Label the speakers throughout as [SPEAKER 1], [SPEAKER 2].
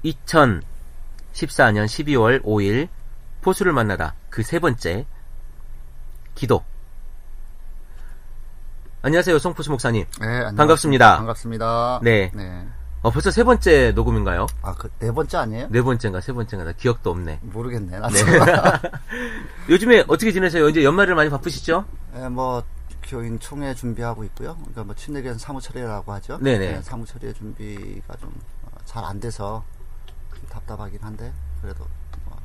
[SPEAKER 1] 2014년 12월 5일 포수를 만나다 그 세 번째 기도. 안녕하세요, 송포수 목사님.
[SPEAKER 2] 네, 안녕하세요.
[SPEAKER 1] 반갑습니다.
[SPEAKER 2] 반갑습니다.
[SPEAKER 1] 네.
[SPEAKER 2] 네.
[SPEAKER 1] 벌써 세 번째 녹음인가요?
[SPEAKER 2] 아, 네 번째 아니에요?
[SPEAKER 1] 네 번째인가 세 번째인가 나 기억도 없네.
[SPEAKER 2] 모르겠네. 나
[SPEAKER 1] 네. 요즘에 어떻게 지내세요? 이제 연말을 많이 바쁘시죠?
[SPEAKER 2] 네, 뭐 교인 총회 준비하고 있고요. 그러니까 뭐 친내견 사무처리라고 하죠.
[SPEAKER 1] 네네.
[SPEAKER 2] 네, 사무처리 준비가 좀 잘 안 돼서 좀 답답하긴 한데 그래도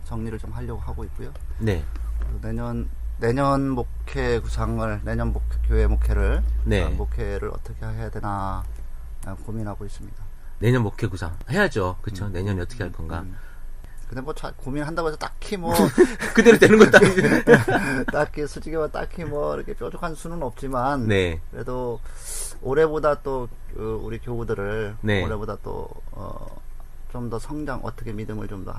[SPEAKER 2] 정리를 좀 하려고 하고 있고요.
[SPEAKER 1] 네.
[SPEAKER 2] 내년 목회 구상을 교회 목회를
[SPEAKER 1] 네.
[SPEAKER 2] 목회를 어떻게 해야 되나 고민하고 있습니다.
[SPEAKER 1] 내년 목회 구상 해야죠. 그렇죠. 내년에 어떻게 할 건가.
[SPEAKER 2] 근데 뭐 잘 고민한다고 해서 딱히 뭐
[SPEAKER 1] 그대로 되는 것도 아닌데.
[SPEAKER 2] 딱히 솔직히 뭐 딱히 뭐 이렇게 뾰족한 수는 없지만
[SPEAKER 1] 네.
[SPEAKER 2] 그래도 올해보다 또 우리 교우들을
[SPEAKER 1] 네.
[SPEAKER 2] 올해보다 또 좀 더 성장, 어떻게 믿음을 좀 더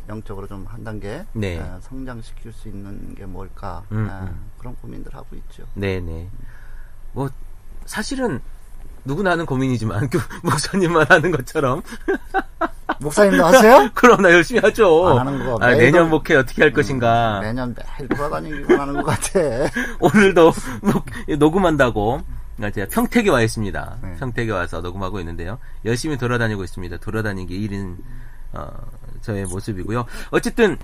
[SPEAKER 2] 영적으로 좀 한 단계
[SPEAKER 1] 네.
[SPEAKER 2] 성장시킬 수 있는 게 뭘까 그런 고민들 하고 있죠.
[SPEAKER 1] 네네. 뭐 사실은 누구나 하는 고민이지만 목사님만 하는 것처럼.
[SPEAKER 2] 목사님도 하세요?
[SPEAKER 1] 그럼 나 열심히 하죠.
[SPEAKER 2] 안 하는 거.
[SPEAKER 1] 내년 목회 어떻게 할 것인가.
[SPEAKER 2] 매년 매일 돌아다니기만 하는 것 같아.
[SPEAKER 1] 오늘도 녹음한다고 제가 평택에 와 있습니다.
[SPEAKER 2] 네.
[SPEAKER 1] 평택에 와서 녹음하고 있는데요. 열심히 돌아다니고 있습니다. 돌아다니기 일인 저의 모습이고요. 어쨌든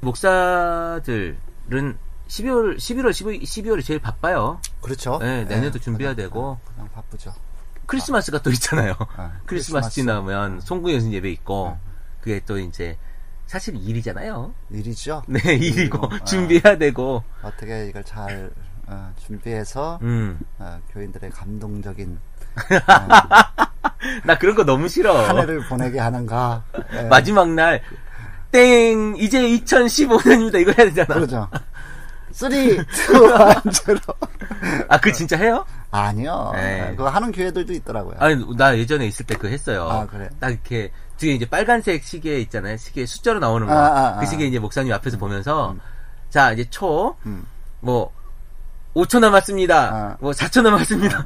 [SPEAKER 1] 목사들은 12월이 제일 바빠요.
[SPEAKER 2] 그렇죠.
[SPEAKER 1] 네, 내년도 준비해야 되고.
[SPEAKER 2] 그냥 바쁘죠.
[SPEAKER 1] 크리스마스가 또 있잖아요.
[SPEAKER 2] 크리스마스
[SPEAKER 1] 지나면 송구연신 예배 있고 그게 또 이제 사실 일이잖아요.
[SPEAKER 2] 일이죠.
[SPEAKER 1] 네, 일이고 준비해야 되고
[SPEAKER 2] 어떻게 이걸 잘 준비해서 교인들의 감동적인
[SPEAKER 1] 나 그런 거 너무 싫어.
[SPEAKER 2] 한 해를 보내게 하는가.
[SPEAKER 1] 마지막 날 땡 이제 2015년입니다. 이거 해야 되잖아.
[SPEAKER 2] 그렇죠. 3, 2, 1, 0.
[SPEAKER 1] 그 진짜 해요?
[SPEAKER 2] 아니요.
[SPEAKER 1] 네.
[SPEAKER 2] 그거 하는 교회들도 있더라고요.
[SPEAKER 1] 아니, 나 예전에 있을 때 그거 했어요.
[SPEAKER 2] 아, 그래?
[SPEAKER 1] 딱 이렇게 뒤에 이제 빨간색 시계 있잖아요. 시계 숫자로 나오는 거. 그 시계 이제 목사님 앞에서 보면서 자, 이제 뭐 5초 남았습니다. 뭐 4초 남았습니다.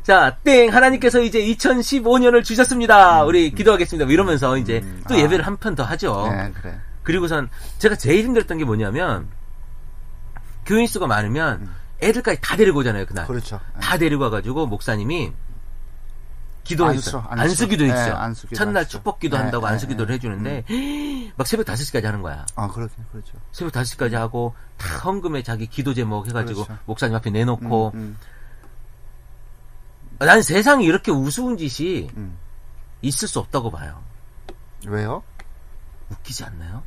[SPEAKER 1] 자, 땡! 하나님께서 이제 2015년을 주셨습니다. 우리 기도하겠습니다. 뭐 이러면서 이제 또 예배를 한 편 더 하죠.
[SPEAKER 2] 네, 그래.
[SPEAKER 1] 그리고선 제가 제일 힘들었던 게 뭐냐면 교인 수가 많으면 애들까지 다 데리고 오잖아요, 그날.
[SPEAKER 2] 그렇죠.
[SPEAKER 1] 다 데리고 와가지고 목사님이 기도했어요. 안수기도 했어요.
[SPEAKER 2] 안수기도
[SPEAKER 1] 첫날
[SPEAKER 2] 하시죠.
[SPEAKER 1] 축복기도 한다고 안수기도를 해주는데 막 새벽 5시까지 하는 거야.
[SPEAKER 2] 그렇죠.
[SPEAKER 1] 새벽 5시까지 하고 다 헌금에 자기 기도 제목 해가지고
[SPEAKER 2] 그렇죠.
[SPEAKER 1] 목사님 앞에 내놓고 난 세상에 이렇게 우스운 짓이 있을 수 없다고 봐요.
[SPEAKER 2] 왜요?
[SPEAKER 1] 웃기지 않나요?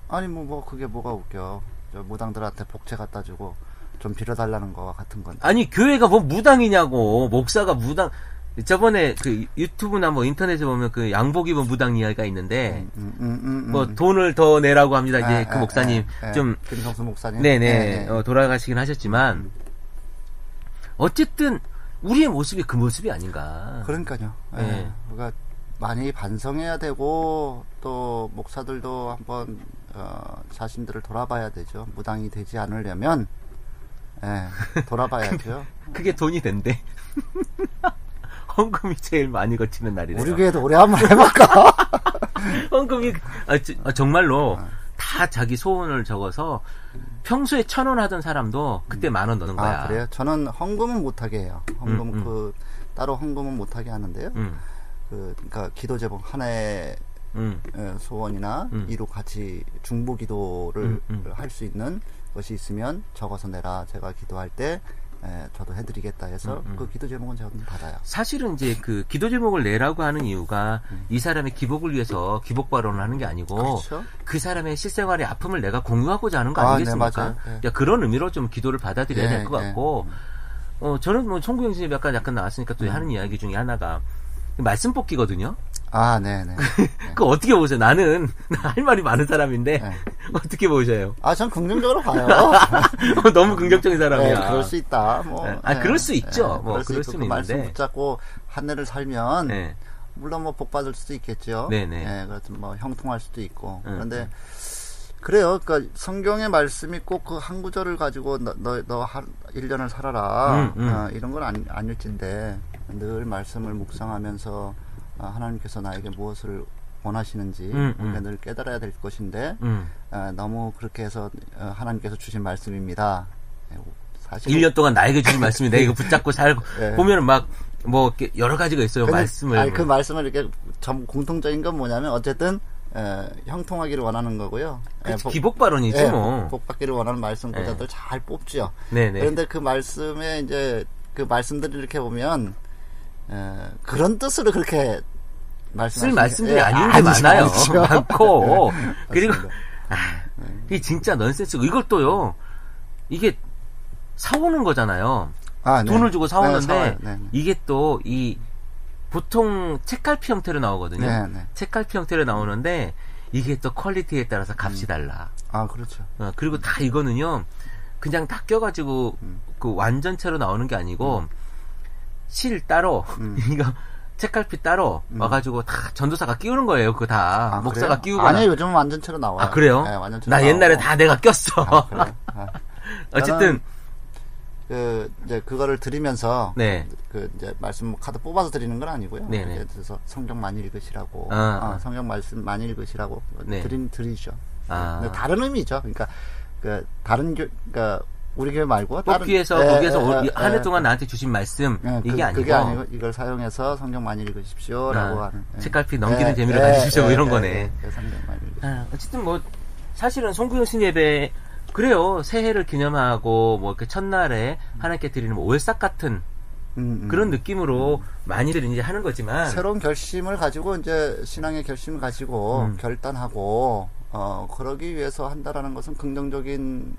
[SPEAKER 2] 아니 뭐 그게 뭐가 웃겨. 저 무당들한테 복채 갖다 주고 좀 빌어달라는 거와 같은 건데.
[SPEAKER 1] 아니 교회가 뭐 무당이냐고. 목사가 무당. 저번에 그 유튜브나 뭐 인터넷에 보면 그 양복 입은 무당 이야기가 있는데 뭐 돈을 더 내라고 합니다. 이제 그 목사님 좀
[SPEAKER 2] 김성수 목사님.
[SPEAKER 1] 네네 돌아가시긴 하셨지만 어쨌든 우리의 모습이 그 모습이 아닌가.
[SPEAKER 2] 그러니까요.
[SPEAKER 1] 네.
[SPEAKER 2] 우리가 많이 반성해야 되고 또 목사들도 한번 자신들을 돌아봐야 되죠. 무당이 되지 않으려면 돌아봐야죠.
[SPEAKER 1] 그게 돈이 된대. 헌금이 제일 많이 거치는 날이래요.
[SPEAKER 2] 우리 교회도 올해 한번 해볼까?
[SPEAKER 1] 헌금이 정말로 다 자기 소원을 적어서 평소에 1,000원 하던 사람도 그때 10,000원 넣는 거야.
[SPEAKER 2] 그래요? 저는 헌금은 못하게 해요. 헌금 따로 헌금은 못하게 하는데요. 그러니까 기도 제목 하나의 소원이나 이로 같이 중보 기도를 할 수 있는 것이 있으면 적어서 내라. 제가 기도할 때 저도 해드리겠다 해서 그 기도 제목은 제가 받아요.
[SPEAKER 1] 사실은 이제 그 기도 제목을 내라고 하는 이유가 이 사람의 기복을 위해서 기복 발언을 하는 게 아니고
[SPEAKER 2] 그렇죠?
[SPEAKER 1] 그 사람의 실생활의 아픔을 내가 공유하고자 하는 거 아니겠습니까?
[SPEAKER 2] 네, 맞아요. 네.
[SPEAKER 1] 그런 의미로 좀 기도를 받아들여야 될 것 같고 저는 뭐 총구영신이 약간 나왔으니까 또 하는 이야기 중에 하나가 말씀 뽑기거든요.
[SPEAKER 2] 네네.
[SPEAKER 1] 그거 어떻게 보세요? 나는 할 말이 많은 사람인데 어떻게 보셔요?
[SPEAKER 2] 전 긍정적으로 봐요.
[SPEAKER 1] 너무 긍정적인 사람이야.
[SPEAKER 2] 그럴 수 있다.
[SPEAKER 1] 그럴 수 있죠.
[SPEAKER 2] 그럴 수는
[SPEAKER 1] 있는데.
[SPEAKER 2] 말씀 붙잡고 한 해를 살면 물론 뭐 복 받을 수도 있겠죠.
[SPEAKER 1] 네네.
[SPEAKER 2] 그래서 뭐 형통할 수도 있고. 그런데 그래요. 그러니까 성경의 말씀이 꼭 그 한 구절을 가지고 너 1년을 살아라. 이런 건 아닐진데 늘 말씀을 묵상하면서 하나님께서 나에게 무엇을 원하시는지 우리가 늘 깨달아야 될 것인데 너무 그렇게 해서 하나님께서 주신 말씀입니다.
[SPEAKER 1] 사실 1년 동안 나에게 주신 말씀이 내가 이거 붙잡고 살고 네. 보면은 막 뭐 여러 가지가 있어요. 말씀을.
[SPEAKER 2] 그 말씀을 이렇게 공통적인 건 뭐냐면 어쨌든 형통하기를 원하는 거고요.
[SPEAKER 1] 기복 발언이죠. 뭐.
[SPEAKER 2] 복 받기를 원하는 말씀보다도 잘 뽑죠.
[SPEAKER 1] 네네.
[SPEAKER 2] 그런데 그 말씀에 이제 그 말씀들을 이렇게 보면 그런 뜻으로 그렇게
[SPEAKER 1] 쓸 말씀들이 아닌 게 많아요. 많고 그리고 이게 진짜 넌센스고 이걸 또요. 이게 사오는 거잖아요. 돈을 주고 사오는데 이게 또 이 보통 책갈피 형태로 나오거든요. 책갈피 형태로 나오는데 이게 또 퀄리티에 따라서 값이 달라.
[SPEAKER 2] 그렇죠.
[SPEAKER 1] 그리고 다 이거는요. 그냥 다 껴가지고 그 완전체로 나오는 게 아니고 실 따로 이거 책갈피 따로 와가지고 다 전도사가 끼우는 거예요. 그거 다 목사가 끼우거나.
[SPEAKER 2] 아니 요즘은 완전체로 나와요.
[SPEAKER 1] 그래요?
[SPEAKER 2] 네, 완전체로
[SPEAKER 1] 나
[SPEAKER 2] 나오고.
[SPEAKER 1] 옛날에 다 내가 꼈어.
[SPEAKER 2] 그래.
[SPEAKER 1] 어쨌든
[SPEAKER 2] 이제 그거를 드리면서
[SPEAKER 1] 네.
[SPEAKER 2] 이제 말씀 카드 뽑아서 드리는 건 아니고요.
[SPEAKER 1] 네네.
[SPEAKER 2] 그래서 성경 많이 읽으시라고 성경 말씀 많이 읽으시라고
[SPEAKER 1] 네.
[SPEAKER 2] 드리죠. 근데 다른 의미죠. 그러니까 다른 그러니까 우리 교회 말고
[SPEAKER 1] 뽑기에서 거기에서 한 해 동안 나한테 주신 말씀 이게 아니고
[SPEAKER 2] 그게 아니고 이걸 사용해서 성경 많이 읽으십시오라고 하는
[SPEAKER 1] 책갈피 넘기는 재미로 가지십시오 뭐 이런 거네.
[SPEAKER 2] 성경 많이 읽으십시오.
[SPEAKER 1] 어쨌든 뭐 사실은 송구영신 예배 그래요. 새해를 기념하고 뭐 이렇게 첫날에 하나님께 드리는 뭐 올싹 같은 그런 느낌으로 많이들 이제 하는 거지만
[SPEAKER 2] 새로운 결심을 가지고 이제 신앙의 결심을 가지고 결단하고 그러기 위해서 한다라는 것은 긍정적인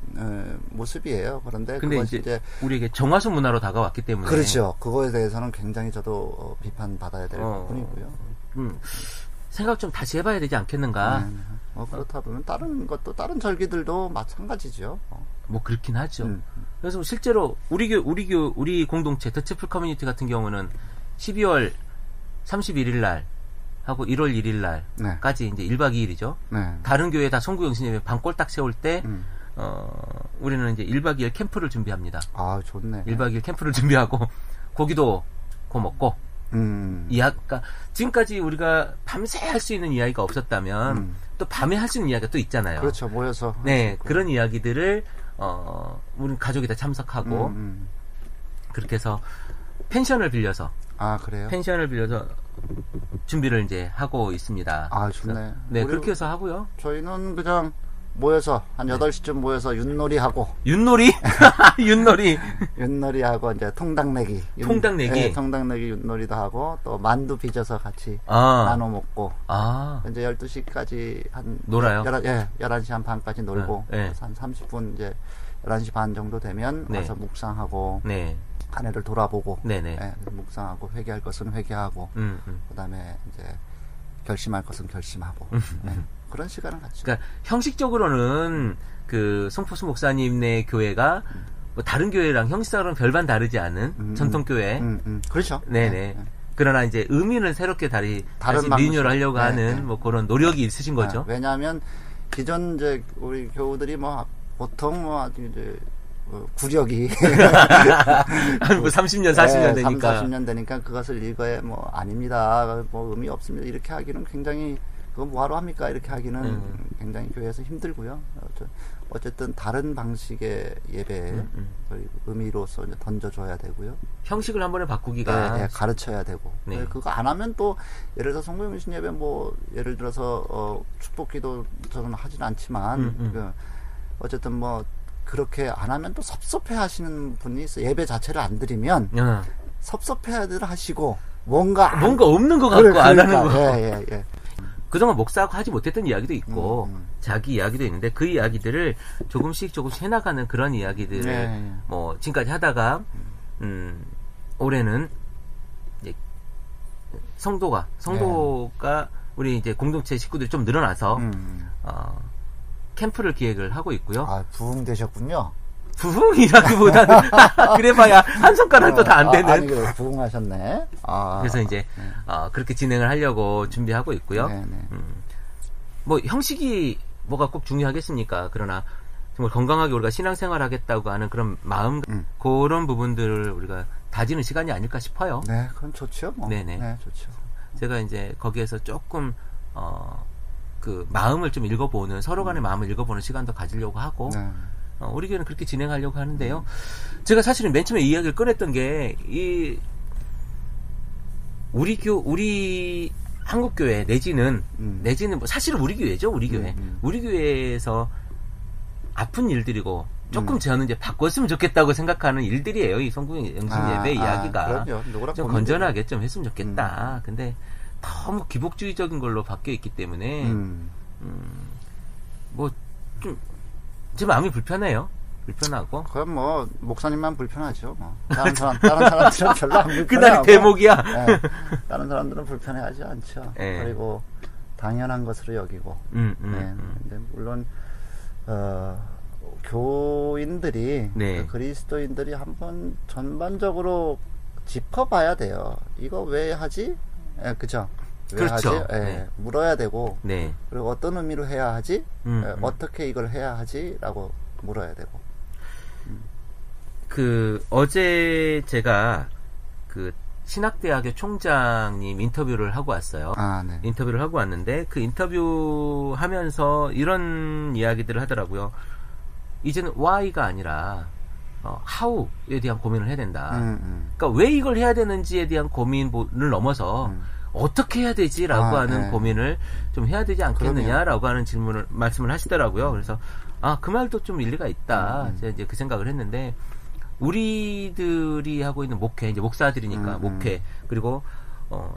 [SPEAKER 2] 모습이에요. 그런데 그것이 이제
[SPEAKER 1] 우리에게 정화수 문화로 다가왔기 때문에
[SPEAKER 2] 그렇죠. 그거에 대해서는 굉장히 저도 비판받아야 될 부분이고요.
[SPEAKER 1] 생각 좀 다시 해봐야 되지 않겠는가?
[SPEAKER 2] 그렇다 보면 다른 절기들도 마찬가지죠.
[SPEAKER 1] 뭐 그렇긴 하죠. 그래서 실제로 우리 공동체 더치플 커뮤니티 같은 경우는 12월 31일 날 하고 1월 1일 날까지 이제 1박 2일이죠. 다른 교회 다 송구영신예배 방골딱 세울 때 우리는 이제 1박 2일 캠프를 준비합니다.
[SPEAKER 2] 좋네.
[SPEAKER 1] 1박 2일 캠프를 준비하고 고기도 먹고 그러니까 지금까지 우리가 밤새 할 수 있는 이야기가 없었다면 또 밤에 할 수 있는 이야기가 또 있잖아요.
[SPEAKER 2] 그렇죠. 모여서.
[SPEAKER 1] 네, 그런 이야기들을 우리 가족이 다 참석하고 그렇게 해서 펜션을 빌려서
[SPEAKER 2] 그래요?
[SPEAKER 1] 펜션을 빌려서 준비를 이제 하고 있습니다.
[SPEAKER 2] 좋네.
[SPEAKER 1] 네, 그렇게 해서 하고요.
[SPEAKER 2] 저희는 그냥 모여서 한 8시쯤 모여서 윷놀이하고
[SPEAKER 1] 윷놀이
[SPEAKER 2] 윷놀이하고 이제 통닭내기
[SPEAKER 1] 네,
[SPEAKER 2] 통닭내기 윷놀이도 하고 또 만두 빚어서 같이 나눠 먹고 이제 12시까지 한
[SPEAKER 1] 놀아요.
[SPEAKER 2] 11시 한 반까지 놀고
[SPEAKER 1] 네.
[SPEAKER 2] 한 30분 이제 11시 반 정도 되면 와서 묵상하고 한 해를 돌아보고 묵상하고 회개할 것은 회개하고 그다음에 이제 결심할 것은 결심하고 그런 시간을 갖죠.
[SPEAKER 1] 그러니까 형식적으로는 그 송포수 목사님네 교회가 뭐 다른 교회랑 형식상으로는 별반 다르지 않은 전통 교회.
[SPEAKER 2] 그렇죠.
[SPEAKER 1] 네네. 그러나 이제 의미는 새롭게 다시 리뉴얼 하려고 하는 뭐 그런 노력이 있으신 거죠.
[SPEAKER 2] 왜냐하면 기존 이제 우리 교우들이 뭐 보통 뭐 아주 이제 구력이
[SPEAKER 1] 한 30년 40년 되니까
[SPEAKER 2] 40년 되니까 그것을 이거에 뭐 아닙니다. 뭐 의미 없습니다. 이렇게 하기는 굉장히 그거 뭐하러 합니까? 이렇게 하기는 굉장히 교회에서 힘들고요. 어쨌든 다른 방식의 예배 의미로서 이제 던져줘야 되고요.
[SPEAKER 1] 형식을 한 번에 바꾸기가
[SPEAKER 2] 가르쳐야 되고 그거 안 하면 또 예를 들어서 송구영신 예배 뭐 예를 들어서 축복기도 저는 하진 않지만 어쨌든 뭐 그렇게 안 하면 또 섭섭해 하시는 분이 있어요. 예배 자체를 안 드리면 섭섭해들 하시고 뭔가
[SPEAKER 1] 없는 것 같고 안 하는 거.
[SPEAKER 2] 예.
[SPEAKER 1] 그동안 목사하고 하지 못했던 이야기도 있고 자기 이야기도 있는데 그 이야기들을 조금씩 해나가는 그런 이야기들을 뭐 지금까지 하다가 올해는 이제 성도가 우리 이제 공동체 식구들이 좀 늘어나서 캠프를 기획을 하고 있고요.
[SPEAKER 2] 부흥되셨군요.
[SPEAKER 1] 부흥이라기보다는 그래봐야 한 손가락도 다 안 되는.
[SPEAKER 2] 아니 그래 부흥하셨네.
[SPEAKER 1] 그래서 이제 그렇게 진행을 하려고 준비하고 있고요. 뭐 형식이 뭐가 꼭 중요하겠습니까? 그러나 정말 건강하게 우리가 신앙생활 하겠다고 하는 그런 마음 그런 부분들을 우리가 다지는 시간이 아닐까 싶어요.
[SPEAKER 2] 네, 그럼 좋죠. 뭐.
[SPEAKER 1] 네네.
[SPEAKER 2] 네, 좋죠.
[SPEAKER 1] 제가 이제 거기에서 조금 그 마음을 좀 읽어보는 서로 간의 마음을 읽어보는 시간도 가지려고 하고 우리 교회는 그렇게 진행하려고 하는데요. 제가 사실은 맨 처음에 이야기를 꺼냈던 게 우리 한국교회 내지는 뭐 사실은 우리 교회죠. 우리 교회. 우리 교회에서 아픈 일들이고 조금 저는 이제 바꿨으면 좋겠다고 생각하는 일들이에요. 이 성공의 영신 예배 이야기가 좀 건전하게 좀 했으면 좋겠다. 근데 너무 기복주의적인 걸로 바뀌어 있기 때문에 뭐 좀 제 마음이 불편해요. 불편하고.
[SPEAKER 2] 그럼 뭐 목사님만 불편하죠. 뭐. 다른 사람들은 별로 안 불편해하고.
[SPEAKER 1] 그날이 대목이야.
[SPEAKER 2] 네, 다른 사람들은 불편해하지 않죠. 네. 그리고 당연한 것으로 여기고. 네. 근데 물론 교인들이
[SPEAKER 1] 네.
[SPEAKER 2] 그리스도인들이 한번 전반적으로 짚어봐야 돼요. 이거 왜 하지? 네, 그죠? 왜
[SPEAKER 1] 그렇죠.
[SPEAKER 2] 하지? 네. 물어야 되고.
[SPEAKER 1] 네.
[SPEAKER 2] 그리고 어떤 의미로 해야 하지? 어떻게 이걸 해야 하지? 라고 물어야 되고.
[SPEAKER 1] 어제 제가 신학대학의 총장님 인터뷰를 하고 왔어요.
[SPEAKER 2] 네.
[SPEAKER 1] 인터뷰를 하고 왔는데 그 인터뷰 하면서 이런 이야기들을 하더라고요. 이제는 why가 아니라 how에 대한 고민을 해야 된다. 그러니까 왜 이걸 해야 되는지에 대한 고민을 넘어서 어떻게 해야 되지라고 하는 고민을 좀 해야 되지 않겠느냐라고 하는 말씀을 하시더라고요. 그래서 그 말도 좀 일리가 있다. 제가 이제 그 생각을 했는데 우리들이 하고 있는 목회, 이제 목사들이니까 목회 그리고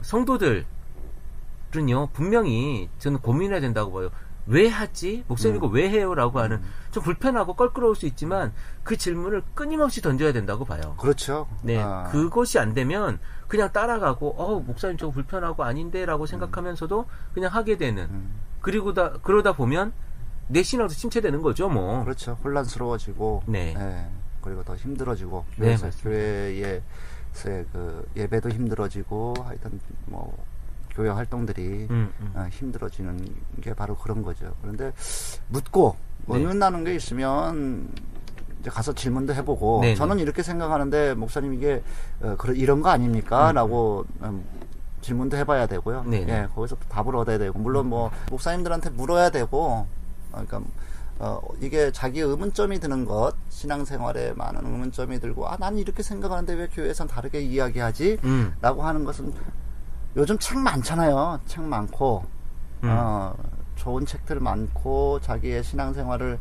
[SPEAKER 1] 성도들은요 분명히 저는 고민해야 된다고 봐요. 왜 하지? 목사님 이거 왜 해요? 라고 하는 좀 불편하고 껄끄러울 수 있지만 그 질문을 끊임없이 던져야 된다고 봐요.
[SPEAKER 2] 그렇죠.
[SPEAKER 1] 네, 그것이 안 되면 그냥 따라가고 목사님 저거 불편하고 아닌데 라고 생각하면서도 그냥 하게 되는 그러다 보면 내 신앙도 침체되는 거죠, 뭐.
[SPEAKER 2] 그렇죠. 혼란스러워지고,
[SPEAKER 1] 네.
[SPEAKER 2] 그리고 더 힘들어지고,
[SPEAKER 1] 네,
[SPEAKER 2] 교회에서의 그 예배도 힘들어지고, 하여튼 뭐 교회 활동들이 힘들어지는 게 바로 그런 거죠. 그런데 묻고 의문나는 게 있으면 이제 가서 질문도 해보고,
[SPEAKER 1] 네네.
[SPEAKER 2] 저는 이렇게 생각하는데 목사님 이게 이런 거 아닙니까?라고. 질문도 해봐야 되고요. 예, 거기서 또 답을 얻어야 되고, 물론 뭐 목사님들한테 물어야 되고, 그러니까 이게 자기 의문점이 드는 것, 신앙생활에 많은 의문점이 들고, 난 이렇게 생각하는데 왜 교회에선 다르게 이야기하지? 라고 하는 것은 요즘 책 많잖아요. 책 많고, 좋은 책들 많고, 자기의 신앙생활을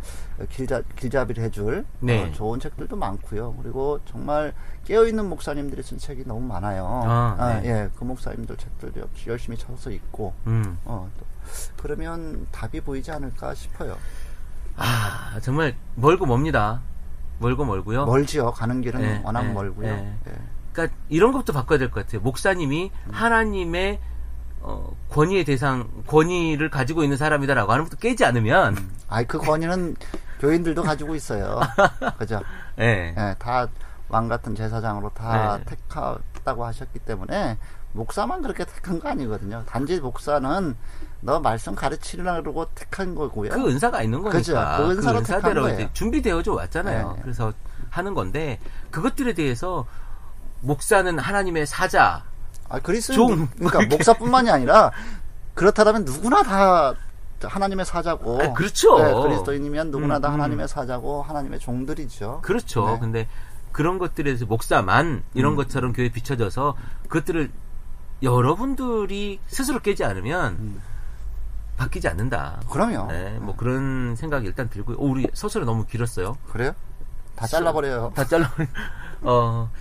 [SPEAKER 2] 길잡이를 해줄 좋은 책들도 많고요. 그리고 정말 깨어있는 목사님들이 쓴 책이 너무 많아요. 예, 그 목사님들 책들도 역시 열심히 찾아서 읽고, 또 그러면 답이 보이지 않을까 싶어요.
[SPEAKER 1] 정말 멀고 멉니다. 멀고 멀고요.
[SPEAKER 2] 멀지요. 가는 길은 워낙 멀고요.
[SPEAKER 1] 그러니까 이런 것도 바꿔야 될 것 같아요. 목사님이 하나님의 권위를 가지고 있는 사람이다라고 하는 것도 깨지 않으면.
[SPEAKER 2] 그 권위는 교인들도 가지고 있어요. 그죠? 다 왕 같은 제사장으로 다 택하다고 하셨기 때문에 목사만 그렇게 택한 거 아니거든요. 단지 목사는 너 말씀 가르치려고 택한 거고요.
[SPEAKER 1] 그 은사가 있는 거니까.
[SPEAKER 2] 그죠? 그 은사로 택한 거예요.
[SPEAKER 1] 준비되어져 왔잖아요. 그래서 하는 건데 그것들에 대해서 목사는 하나님의 사자.
[SPEAKER 2] 그리스도인, 그러니까 목사뿐만이 아니라 그렇다면 누구나 다 하나님의 사자고.
[SPEAKER 1] 그렇죠.
[SPEAKER 2] 그리스도인이면 누구나 다 하나님의 사자고 하나님의 종들이죠.
[SPEAKER 1] 그렇죠. 근데 그런 것들에 대해서 목사만 이런 것처럼 교회에 비춰져서 그것들을 여러분들이 스스로 깨지 않으면 바뀌지 않는다.
[SPEAKER 2] 그럼요.
[SPEAKER 1] 뭐 그런 생각이 일단 들고요. 우리 서술이 너무 길었어요.
[SPEAKER 2] 그래요? 다 잘라버려요.
[SPEAKER 1] 다 잘라버려요.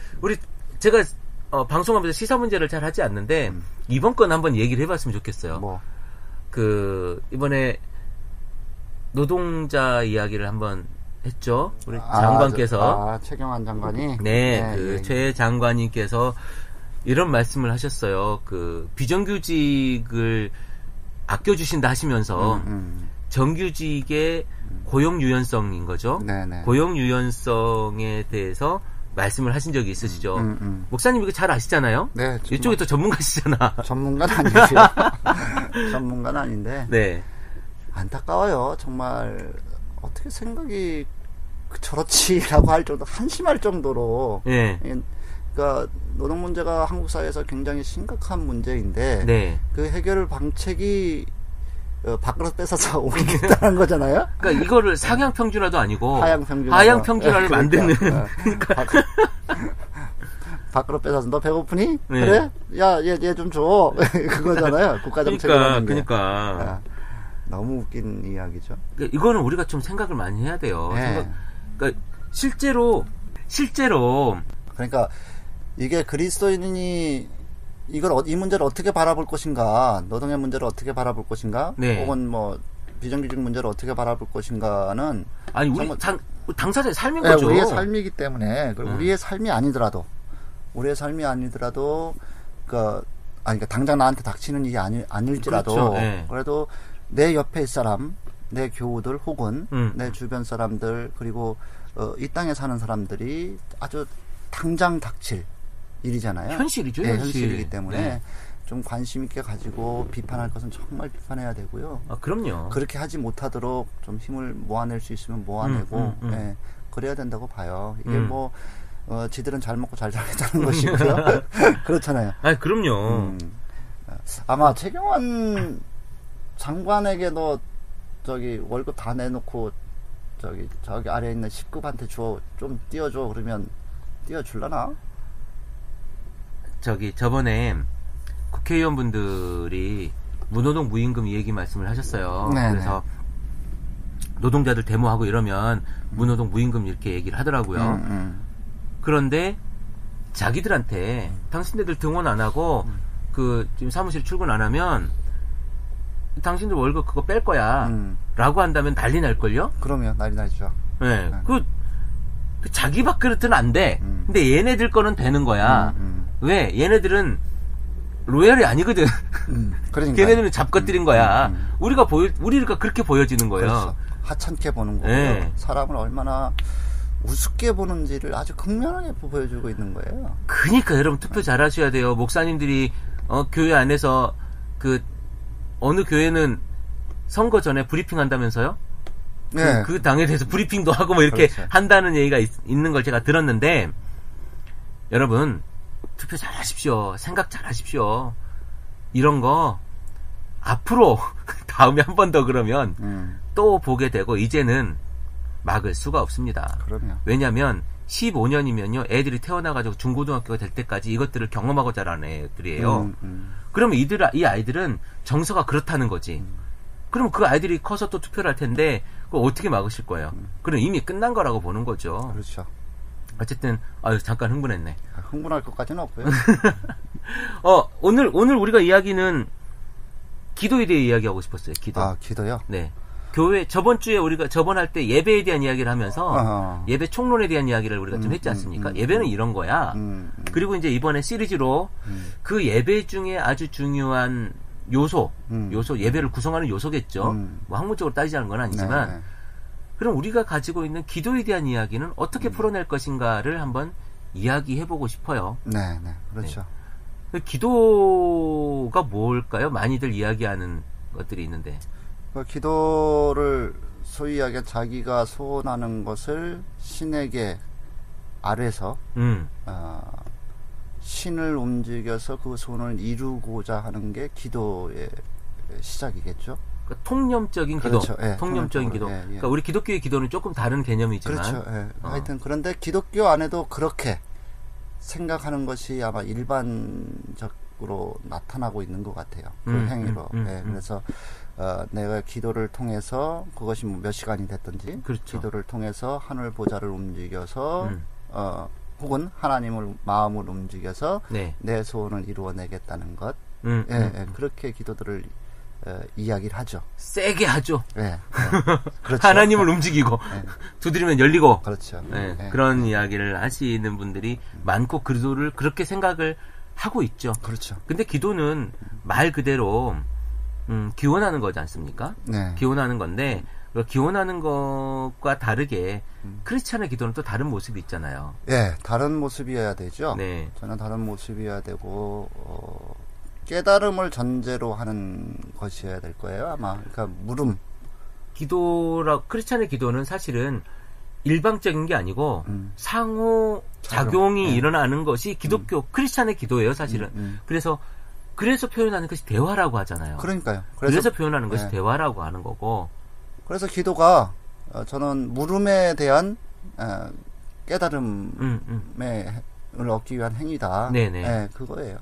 [SPEAKER 1] 제가 방송하면서 시사 문제를 잘 하지 않는데 이번 건 한번 얘기를 해봤으면 좋겠어요. 이번에 노동자 이야기를 한번 했죠. 우리 장관께서
[SPEAKER 2] 최경환 장관이
[SPEAKER 1] 최 장관님께서 이런 말씀을 하셨어요. 비정규직을 아껴주신다 하시면서 정규직의 고용 유연성인 거죠. 고용 유연성에 대해서 말씀을 하신 적이 있으시죠. 목사님 이거 잘 아시잖아요.
[SPEAKER 2] 네.
[SPEAKER 1] 이쪽에 또 전문가시잖아.
[SPEAKER 2] 전문가는 아니죠. 전문가는 아닌데. 안타까워요. 정말 어떻게 생각이 저렇지라고 할 정도, 한심할 정도로 그러니까 노동 문제가 한국 사회에서 굉장히 심각한 문제인데
[SPEAKER 1] 네.
[SPEAKER 2] 그 해결 방책이 밖으로 뺏어서 오겠다는 거잖아요.
[SPEAKER 1] 그러니까 이거를 상향 평준화도 아니고
[SPEAKER 2] 하향
[SPEAKER 1] 평준화를 만드는.
[SPEAKER 2] 그러니까. 밖으로 뺏어서 너 배고프니? 네. 그래? 야, 얘 좀 줘. 그거잖아요. 국가 정책이라는 게.
[SPEAKER 1] 그러니까.
[SPEAKER 2] 너무 웃긴 이야기죠.
[SPEAKER 1] 그러니까 이거는 우리가 좀 생각을 많이 해야 돼요.
[SPEAKER 2] 네.
[SPEAKER 1] 그러니까 실제로
[SPEAKER 2] 그러니까 이게 그리스도인이 이 문제를 어떻게 바라볼 것인가, 노동의 문제를 어떻게 바라볼 것인가,
[SPEAKER 1] 네.
[SPEAKER 2] 혹은 뭐 비정규직 문제를 어떻게 바라볼 것인가는
[SPEAKER 1] 아니 우리 당사자의 삶인 거죠.
[SPEAKER 2] 우리의 삶이기 때문에 우리의 삶이 아니더라도 그러니까 당장 나한테 닥치는 일이 아닐지라도
[SPEAKER 1] 그렇죠. 네.
[SPEAKER 2] 그래도 내 옆에 사람, 내 교우들 혹은 내 주변 사람들 그리고 이 땅에 사는 사람들이 아주 당장 닥칠 일이잖아요.
[SPEAKER 1] 현실이죠.
[SPEAKER 2] 네, 현실이기 때문에 네. 좀 관심 있게 가지고 비판할 것은 정말 비판해야 되고요.
[SPEAKER 1] 아, 그럼요.
[SPEAKER 2] 그렇게 하지 못하도록 좀 힘을 모아낼 수 있으면 모아내고 네, 그래야 된다고 봐요. 이게 뭐 지들은 잘 먹고 잘 살겠다는 것이고요. 그렇잖아요.
[SPEAKER 1] 아, 그럼요.
[SPEAKER 2] 아마 최경환 장관에게도 월급 다 내놓고 저기 아래에 있는 10급한테 좀 띄워줘 그러면 띄워줄라나?
[SPEAKER 1] 저번에 국회의원분들이 무노동 무임금 이 얘기 말씀을 하셨어요.
[SPEAKER 2] 네네.
[SPEAKER 1] 그래서 노동자들 데모하고 이러면 무노동 무임금 이렇게 얘기를 하더라고요. 그런데 자기들한테 당신네들 등원 안 하고 지금 사무실 출근 안 하면 당신들 월급 그거 뺄 거야 라고 한다면 난리 날걸요?
[SPEAKER 2] 그러면 난리 나죠.
[SPEAKER 1] 네. 그 자기 밥그릇은 안 돼. 근데 얘네들 거는 되는 거야. 왜? 얘네들은 로얄이 아니거든.
[SPEAKER 2] 그러니까.
[SPEAKER 1] 걔네들은 잡것들인 거야. 우리가 그렇게 보여지는 거예요.
[SPEAKER 2] 그렇죠. 하찮게 보는 거고요.
[SPEAKER 1] 네.
[SPEAKER 2] 사람을 얼마나 우습게 보는지를 아주 극명하게 보여주고 있는 거예요.
[SPEAKER 1] 그러니까 여러분 투표 잘 하셔야 돼요. 목사님들이 교회 안에서 어느 교회는 선거 전에 브리핑 한다면서요?
[SPEAKER 2] 네.
[SPEAKER 1] 그 당에 대해서 브리핑도 하고 뭐 이렇게
[SPEAKER 2] 그렇죠.
[SPEAKER 1] 한다는 얘기가 있는 걸 제가 들었는데, 여러분 투표 잘 하십시오. 생각 잘 하십시오. 이런 거 앞으로 다음에 한 번 더 그러면 또 보게 되고 이제는 막을 수가 없습니다.
[SPEAKER 2] 그럼요.
[SPEAKER 1] 왜냐하면 15년이면요 애들이 태어나가지고 중고등학교가 될 때까지 이것들을 경험하고 자라는 애들이에요. 그러면 이 아이들은 정서가 그렇다는 거지. 그럼 그 아이들이 커서 또 투표를 할 텐데 그거 어떻게 막으실 거예요? 그럼 이미 끝난 거라고 보는 거죠.
[SPEAKER 2] 그렇죠.
[SPEAKER 1] 어쨌든 잠깐 흥분했네.
[SPEAKER 2] 흥분할 것까지는 없고요.
[SPEAKER 1] 오늘 우리가 이야기는 기도에 대해 이야기하고 싶었어요. 기도.
[SPEAKER 2] 아, 기도요?
[SPEAKER 1] 네. 교회 저번 주에 우리가 저번 할 때 예배에 대한 이야기를 하면서 예배 총론에 대한 이야기를 우리가 좀 했지 않습니까? 예배는 이런 거야. 그리고 이제 이번에 시리즈로 그 예배 중에 아주 중요한 요소 예배를 구성하는 요소겠죠. 뭐 학문적으로 따지자는 건 아니지만
[SPEAKER 2] 네.
[SPEAKER 1] 그럼 우리가 가지고 있는 기도에 대한 이야기는 어떻게 풀어낼 것인가를 한번 이야기해보고 싶어요.
[SPEAKER 2] 네, 그렇죠.
[SPEAKER 1] 네. 기도가 뭘까요? 많이들 이야기하는 것들이 있는데.
[SPEAKER 2] 기도를 소위 이야기한 자기가 소원하는 것을 신에게 아뢰서 신을 움직여서 그 소원을 이루고자 하는 게 기도의 시작이겠죠.
[SPEAKER 1] 그러니까 통념적인 기도.
[SPEAKER 2] 그렇죠. 예,
[SPEAKER 1] 통념적인 기도.
[SPEAKER 2] 예.
[SPEAKER 1] 그러니까 우리 기독교의 기도는 조금 다른 개념이지만.
[SPEAKER 2] 그렇죠. 예. 하여튼 그런데 기독교 안에도 그렇게 생각하는 것이 아마 일반적으로 나타나고 있는 것 같아요. 그 행위로. 그래서 내가 기도를 통해서 그것이 뭐 몇 시간이 됐든지
[SPEAKER 1] 그렇죠.
[SPEAKER 2] 기도를 통해서 하늘 보좌를 움직여서 혹은 하나님을 마음을 움직여서
[SPEAKER 1] 네.
[SPEAKER 2] 내 소원을 이루어내겠다는 것. 그렇게 기도들을 이야기를 하죠.
[SPEAKER 1] 세게 하죠.
[SPEAKER 2] 네. 그렇죠.
[SPEAKER 1] 하나님을 움직이고 두드리면 열리고.
[SPEAKER 2] 그렇죠.
[SPEAKER 1] 그런 이야기를 하시는 분들이 많고 기도를 그렇게 생각을 하고 있죠.
[SPEAKER 2] 그렇죠.
[SPEAKER 1] 근데 기도는 말 그대로 기원하는 거지 않습니까?
[SPEAKER 2] 네.
[SPEAKER 1] 기원하는 건데 기원하는 것과 다르게 크리스찬의 기도는 또 다른 모습이 있잖아요.
[SPEAKER 2] 네, 다른 모습이어야 되죠.
[SPEAKER 1] 네.
[SPEAKER 2] 저는 다른 모습이어야 되고 깨달음을 전제로 하는 것이어야 될 거예요, 아마. 그러니까 물음.
[SPEAKER 1] 크리스찬의 기도는 사실은 일방적인 게 아니고 상호 작용이 네. 일어나는 것이 기독교 크리스찬의 기도예요, 사실은. 그래서 표현하는 것이 대화라고 하잖아요.
[SPEAKER 2] 그러니까요.
[SPEAKER 1] 그래서 표현하는 것이 네. 대화라고 하는 거고.
[SPEAKER 2] 그래서 기도가 저는 물음에 대한 깨달음을 얻기 위한 행위다. 네네. 네, 그거예요.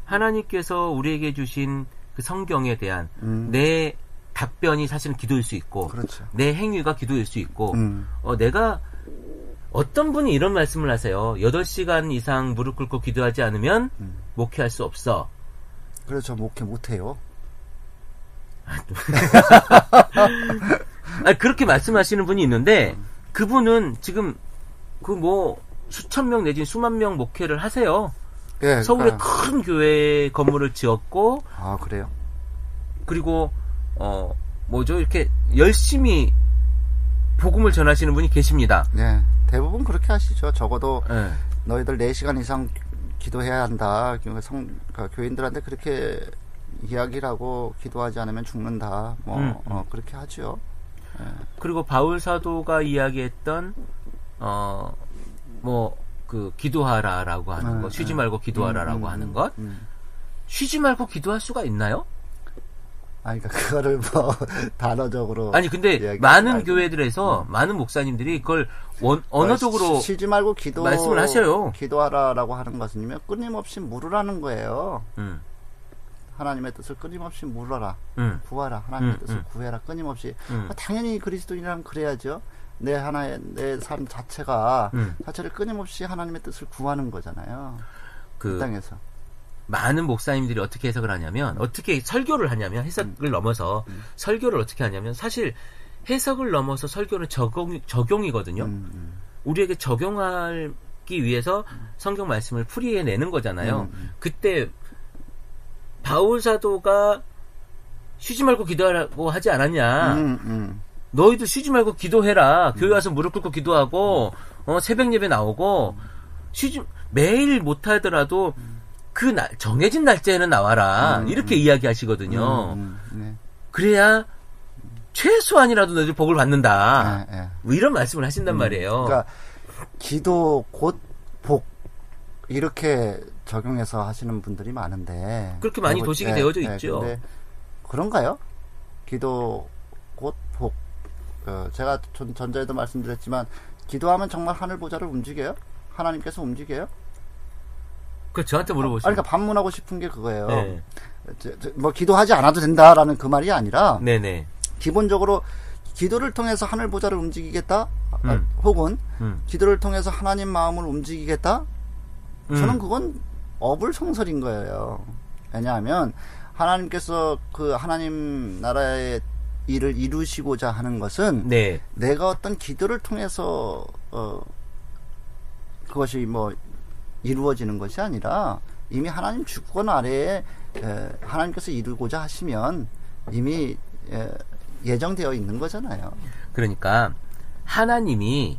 [SPEAKER 1] 하나님께서 우리에게 주신 그 성경에 대한 내 답변이 사실은 기도일 수 있고,
[SPEAKER 2] 그렇죠.
[SPEAKER 1] 내 행위가 기도일 수 있고, 내가 어떤 분이 이런 말씀을 하세요. 8시간 이상 무릎 꿇고 기도하지 않으면 목회할 수 없어.
[SPEAKER 2] 그래서 목회 못해요.
[SPEAKER 1] 그렇게 말씀하시는 분이 있는데 그분은 지금 수천 명 내지 수만 명 목회를 하세요. 네, 서울에 큰 교회 건물을 지었고.
[SPEAKER 2] 아, 그래요?
[SPEAKER 1] 그리고 이렇게 열심히 복음을 전하시는 분이 계십니다.
[SPEAKER 2] 네, 대부분 그렇게 하시죠. 적어도 네. 너희들 4시간 이상 기도해야 한다. 그러니까 교인들한테 그렇게 이야기를 하고 기도하지 않으면 죽는다. 그렇게 하죠. 네.
[SPEAKER 1] 그리고 바울 사도가 이야기했던 기도하라라고 하는 것, 쉬지 말고 기도하라라고 하는 것, 쉬지 말고 기도할 수가 있나요?
[SPEAKER 2] 그러니까 그거를 단어적으로.
[SPEAKER 1] 아니 근데 많은 교회들에서 많은 목사님들이 그걸 언어적으로
[SPEAKER 2] 쉬지 말고
[SPEAKER 1] 말씀을 하셔요.
[SPEAKER 2] 기도하라라고 하는 것은요, 끊임없이 물으라는 거예요. 하나님의 뜻을 끊임없이 물어라, 구하라. 하나님의 뜻을 구해라, 끊임없이. 당연히 그리스도인이라면 그래야죠. 내 삶 자체를 끊임없이 하나님의 뜻을 구하는 거잖아요. 이 땅에서.
[SPEAKER 1] 많은 목사님들이 어떻게 해석을 하냐면, 어떻게 설교를 하냐면, 해석을 넘어서 설교를 어떻게 하냐면, 사실 해석을 넘어서 설교는 적용이거든요. 우리에게 적용하기 위해서 성경 말씀을 풀이해내는 거잖아요. 그때 바울 사도가 쉬지 말고 기도하라고 하지 않았냐. 너희도 쉬지 말고 기도해라. 교회 와서 무릎 꿇고 기도하고 새벽 예배 나오고 매일 못하더라도 정해진 날짜에는 나와라. 이렇게 이야기하시거든요. 네. 그래야 최소한이라도 너희들 복을 받는다.
[SPEAKER 2] 네.
[SPEAKER 1] 뭐 이런 말씀을 하신단 말이에요.
[SPEAKER 2] 그러니까 기도 곧 복 이렇게 적용해서 하시는 분들이 많은데
[SPEAKER 1] 그렇게 많이 도식이 되어져 있죠.
[SPEAKER 2] 그런가요? 기도 곧 복. 제가 전자에도 말씀드렸지만 기도하면 정말 하늘 보좌를 움직여요? 하나님께서 움직여요?
[SPEAKER 1] 저한테 물어보시죠.
[SPEAKER 2] 그러니까 반문하고 싶은 게 그거예요. 네. 기도하지 않아도 된다라는 그 말이 아니라, 네네. 기본적으로 기도를 통해서 하늘 보좌를 움직이겠다, 혹은 기도를 통해서 하나님 마음을 움직이겠다. 저는 그건 어불성설인 거예요. 왜냐하면 하나님께서 그 하나님 나라의 일을 이루시고자 하는 것은 네. 내가 어떤 기도를 통해서 그것이 이루어지는 것이 아니라 이미 하나님 주권 아래에 하나님께서 이루고자 하시면 이미 예정되어 있는 거잖아요.
[SPEAKER 1] 그러니까 하나님이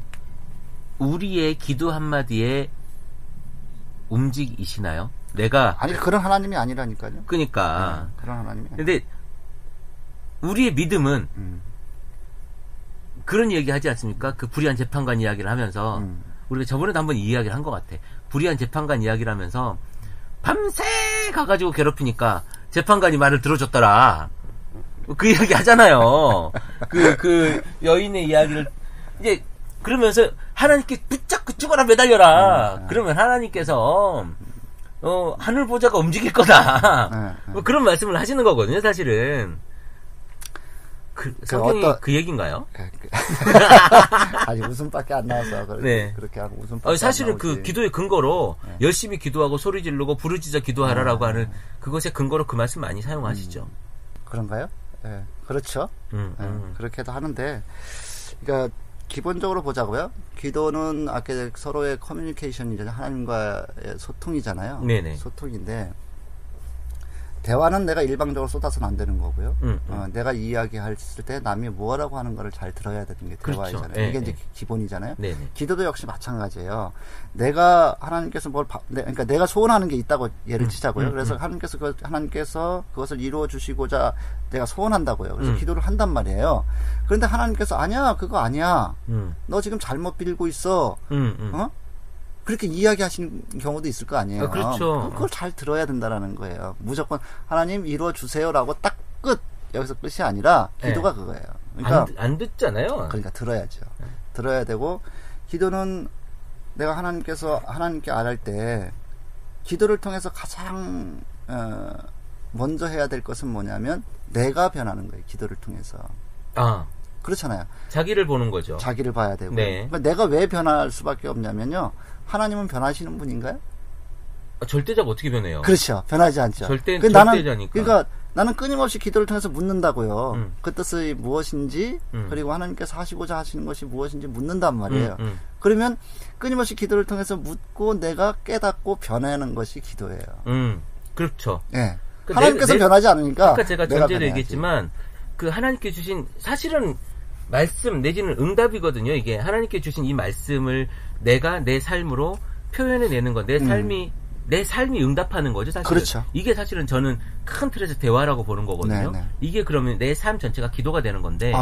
[SPEAKER 1] 우리의 기도 한마디에 움직이시나요?
[SPEAKER 2] 아니 그런 하나님이 아니라니까요.
[SPEAKER 1] 그러니까
[SPEAKER 2] 그런 하나님이.
[SPEAKER 1] 근데 우리의 믿음은 그런 얘기 하지 않습니까? 그 불의한 재판관 이야기를 하면서 우리가 저번에도 한번 이야기를 한 것 같아. 불의한 재판관 이야기를 하면서 밤새 가가지고 괴롭히니까 재판관이 말을 들어줬더라. 그 이야기 하잖아요. 그 여인의 이야기를 이제 그러면서 하나님께 붙잡고 죽어라 매달려라. 그러면 하나님께서 하늘 보좌가 움직일 거다. 뭐 그런 말씀을 하시는 거거든요, 사실은. 성경이 그 얘기인가요?
[SPEAKER 2] 아니 웃음밖에 안 나와서 네. 그렇게 하고 웃음밖에
[SPEAKER 1] 사실은
[SPEAKER 2] 안 나오지.
[SPEAKER 1] 그 기도의 근거로 열심히 기도하고 소리 지르고 부르짖어 기도하라라고 하는 그것의 근거로 그 말씀 많이 사용하시죠.
[SPEAKER 2] 그런가요? 네, 그렇죠. 그렇게도 하는데, 그러니까 기본적으로 보자고요. 기도는 아까 서로의 커뮤니케이션이잖아요. 하나님과의 소통이잖아요. 네네. 소통인데. 대화는 내가 일방적으로 쏟아서는 안 되는 거고요. 내가 이야기했을 때 남이 뭐라고 하는 거를 잘 들어야 되는 게 대화이잖아요. 그렇죠. 이게 이제 기본이잖아요. 네네. 기도도 역시 마찬가지예요. 내가 하나님께서 그러니까 내가 소원하는 게 있다고 예를 치자고요. 그래서 하나님께서 그것을 이루어 주시고자 내가 소원한다고요. 그래서 기도를 한단 말이에요. 그런데 하나님께서 아니야, 그거 아니야. 너 지금 잘못 빌고 있어. 그렇게 이야기하시는 경우도 있을 거 아니에요.
[SPEAKER 1] 그렇죠.
[SPEAKER 2] 그걸 잘 들어야 된다라는 거예요. 무조건 하나님 이루어 주세요라고 딱 끝. 여기서 끝이 아니라 기도가 네. 그거예요. 그러니까
[SPEAKER 1] 안 듣잖아요.
[SPEAKER 2] 그러니까 들어야죠. 들어야 되고 기도는 내가 하나님께 아뢰 때 기도를 통해서 가장 먼저 해야 될 것은 뭐냐면 내가 변하는 거예요. 기도를 통해서. 그렇잖아요.
[SPEAKER 1] 자기를 보는 거죠.
[SPEAKER 2] 자기를 봐야 되고.
[SPEAKER 1] 네.
[SPEAKER 2] 그러니까 내가 왜 변할 수밖에 없냐면요. 하나님은 변하시는 분인가요?
[SPEAKER 1] 절대자가 어떻게 변해요?
[SPEAKER 2] 그렇죠. 변하지 않죠.
[SPEAKER 1] 절대자니까.
[SPEAKER 2] 그러니까 나는 끊임없이 기도를 통해서 묻는다고요. 그 뜻이 무엇인지 그리고 하나님께서 하시고자 하시는 것이 무엇인지 묻는단 말이에요. 그러면 끊임없이 기도를 통해서 묻고 내가 깨닫고 변하는 것이 기도예요.
[SPEAKER 1] 그렇죠.
[SPEAKER 2] 네. 하나님께서 변하지 않으니까.
[SPEAKER 1] 아까 제가 전제도 얘기했지만 그 하나님께 주신 사실은 말씀 내지는 응답이거든요. 이게 하나님께 주신 이 말씀을 내가 내 삶으로 표현해내는 건 내 삶이 응답하는 거죠, 사실은.
[SPEAKER 2] 그렇죠.
[SPEAKER 1] 이게 사실은 저는 큰 틀에서 대화라고 보는 거거든요. 네네. 이게 그러면 내 삶 전체가 기도가 되는 건데.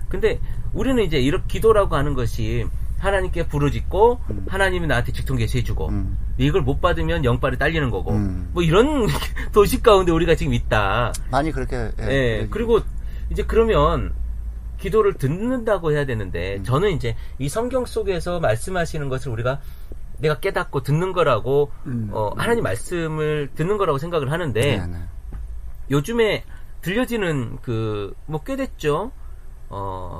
[SPEAKER 1] 근데 우리는 이제 이렇게 기도라고 하는 것이 하나님께 부르짖고 하나님이 나한테 직통계시 해주고 이걸 못 받으면 영빨이 딸리는 거고 뭐 이런 도시 가운데 우리가 지금 있다.
[SPEAKER 2] 많이 그렇게.
[SPEAKER 1] 예. 그리고 이제 그러면 기도를 듣는다고 해야 되는데 저는 이제 이 성경 속에서 말씀하시는 것을 우리가 내가 깨닫고 듣는 거라고 하나님 말씀을 듣는 거라고 생각을 하는데
[SPEAKER 2] 네네.
[SPEAKER 1] 요즘에 들려지는 뭐 꽤 됐죠.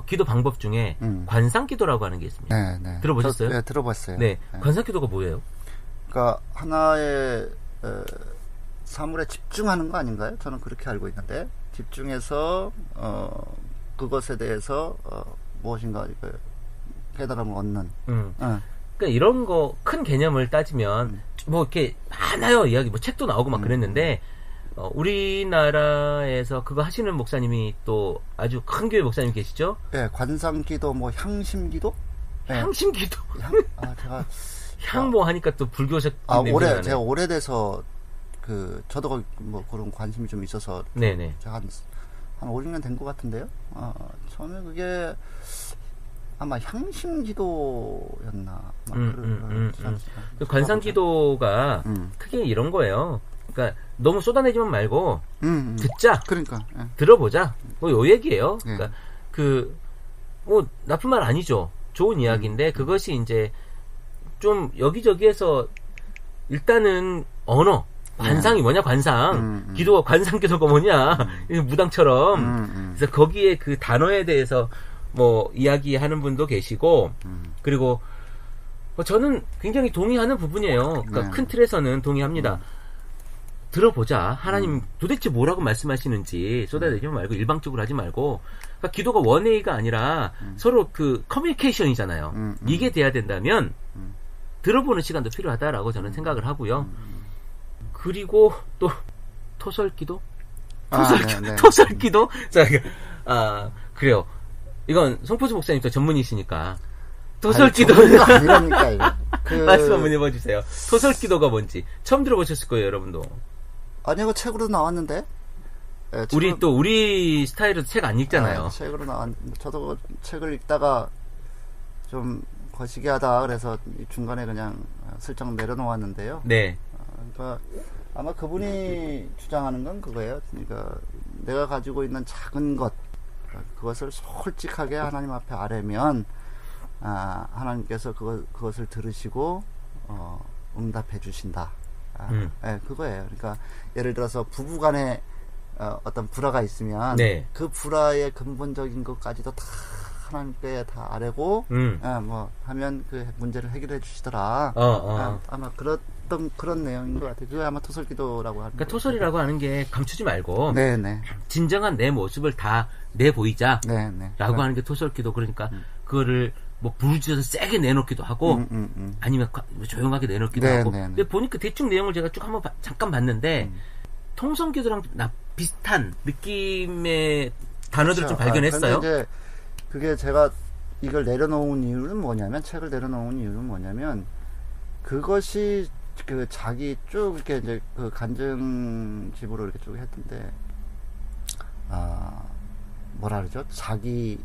[SPEAKER 1] 기도 방법 중에 관상기도라고 하는 게 있습니다.
[SPEAKER 2] 네네.
[SPEAKER 1] 들어보셨어요?
[SPEAKER 2] 네, 들어봤어요.
[SPEAKER 1] 네. 관상기도가 뭐예요?
[SPEAKER 2] 그러니까 하나의 사물에 집중하는 거 아닌가요? 저는 그렇게 알고 있는데 집중해서 그것에 대해서 무엇인가 깨달음을 얻는.
[SPEAKER 1] 그러니까 이런 거 큰 개념을 따지면 뭐 이렇게 많아요. 이야기 뭐 책도 나오고 막 그랬는데 우리나라에서 그거 하시는 목사님이 또 아주 큰 교회 목사님 계시죠?
[SPEAKER 2] 네, 관상기도, 뭐 향심기도? 네.
[SPEAKER 1] 향심기도.
[SPEAKER 2] 제가
[SPEAKER 1] 향 뭐 하니까 또 불교적
[SPEAKER 2] 제가 오래돼서 저도 뭐 그런 관심이 좀 있어서
[SPEAKER 1] 네네.
[SPEAKER 2] 제가 한 5, 6년 된 것 같은데요. 처음에 그게 아마 향심기도였나.
[SPEAKER 1] 관상기도가 크게 이런 거예요. 그러니까 너무 쏟아내지만 말고 듣자.
[SPEAKER 2] 그러니까
[SPEAKER 1] 들어보자. 뭐 요 얘기예요. 그러니까 뭐 나쁜 말 아니죠. 좋은 이야기인데 그것이 이제 좀 여기저기에서 일단은 언어 관상이 뭐냐 관상 기도가 관상기도가 뭐냐 무당처럼 그래서 거기에 그 단어에 대해서 뭐 이야기하는 분도 계시고 그리고 저는 굉장히 동의하는 부분이에요. 그러니까 큰 틀에서는 동의합니다. 들어보자. 하나님 도대체 뭐라고 말씀하시는지 쏟아내지 말고 일방적으로 하지 말고 그러니까 기도가 원웨이가 아니라 서로 그 커뮤니케이션이잖아요. 이게 돼야 된다면 들어보는 시간도 필요하다라고 저는 생각을 하고요. 그리고 또 토설기도? 토설기도? 자, 그래요. 이건 송포수 목사님 또 전문이시니까 토설기도는
[SPEAKER 2] 아니라니까 이거.
[SPEAKER 1] 말씀 한번 해봐주세요. 토설기도가 뭔지 처음 들어보셨을 거예요, 여러분도.
[SPEAKER 2] 아니, 이거 책으로 나왔는데. 네,
[SPEAKER 1] 우리 스타일은 책 안 읽잖아요.
[SPEAKER 2] 책으로 저도 책을 읽다가 좀 거시기하다 그래서 중간에 그냥 슬쩍 내려놓았는데요.
[SPEAKER 1] 네.
[SPEAKER 2] 그러니까 아마 그분이 주장하는 건 그거예요. 그러니까 내가 가지고 있는 작은 그것을 솔직하게 하나님 앞에 아뢰면 하나님께서 그것을 들으시고 응답해 주신다. 네, 그거예요. 그러니까 예를 들어서 부부간에 어떤 불화가 있으면 그 불화의 근본적인 것까지도 다 하나님께 다 아뢰고 뭐 하면 그 문제를 해결해 주시더라. 아마 그런 내용인 것 같아요. 그게 아마 토설기도라고 하는.
[SPEAKER 1] 그러니까 토설이라고 하는 게 감추지 말고
[SPEAKER 2] 네네.
[SPEAKER 1] 진정한 내 모습을 다 내보이자
[SPEAKER 2] 네네.
[SPEAKER 1] 라고 하는 게 토설기도. 그러니까 그거를 뭐 부르짖어서 세게 내놓기도 하고 아니면 조용하게 내놓기도 하고. 근데 보니까 대충 내용을 제가 쭉 한번 잠깐 봤는데 통성기도랑 비슷한 느낌의 단어들을 좀 발견했어요.
[SPEAKER 2] 이제 그게 제가 이걸 내려놓은 이유는 뭐냐면 책을 내려놓은 이유는 뭐냐면 그것이 그 자기 쭉 이렇게 이제 그 간증집으로 이렇게 쭉 했던데 뭐라 그러죠? 자기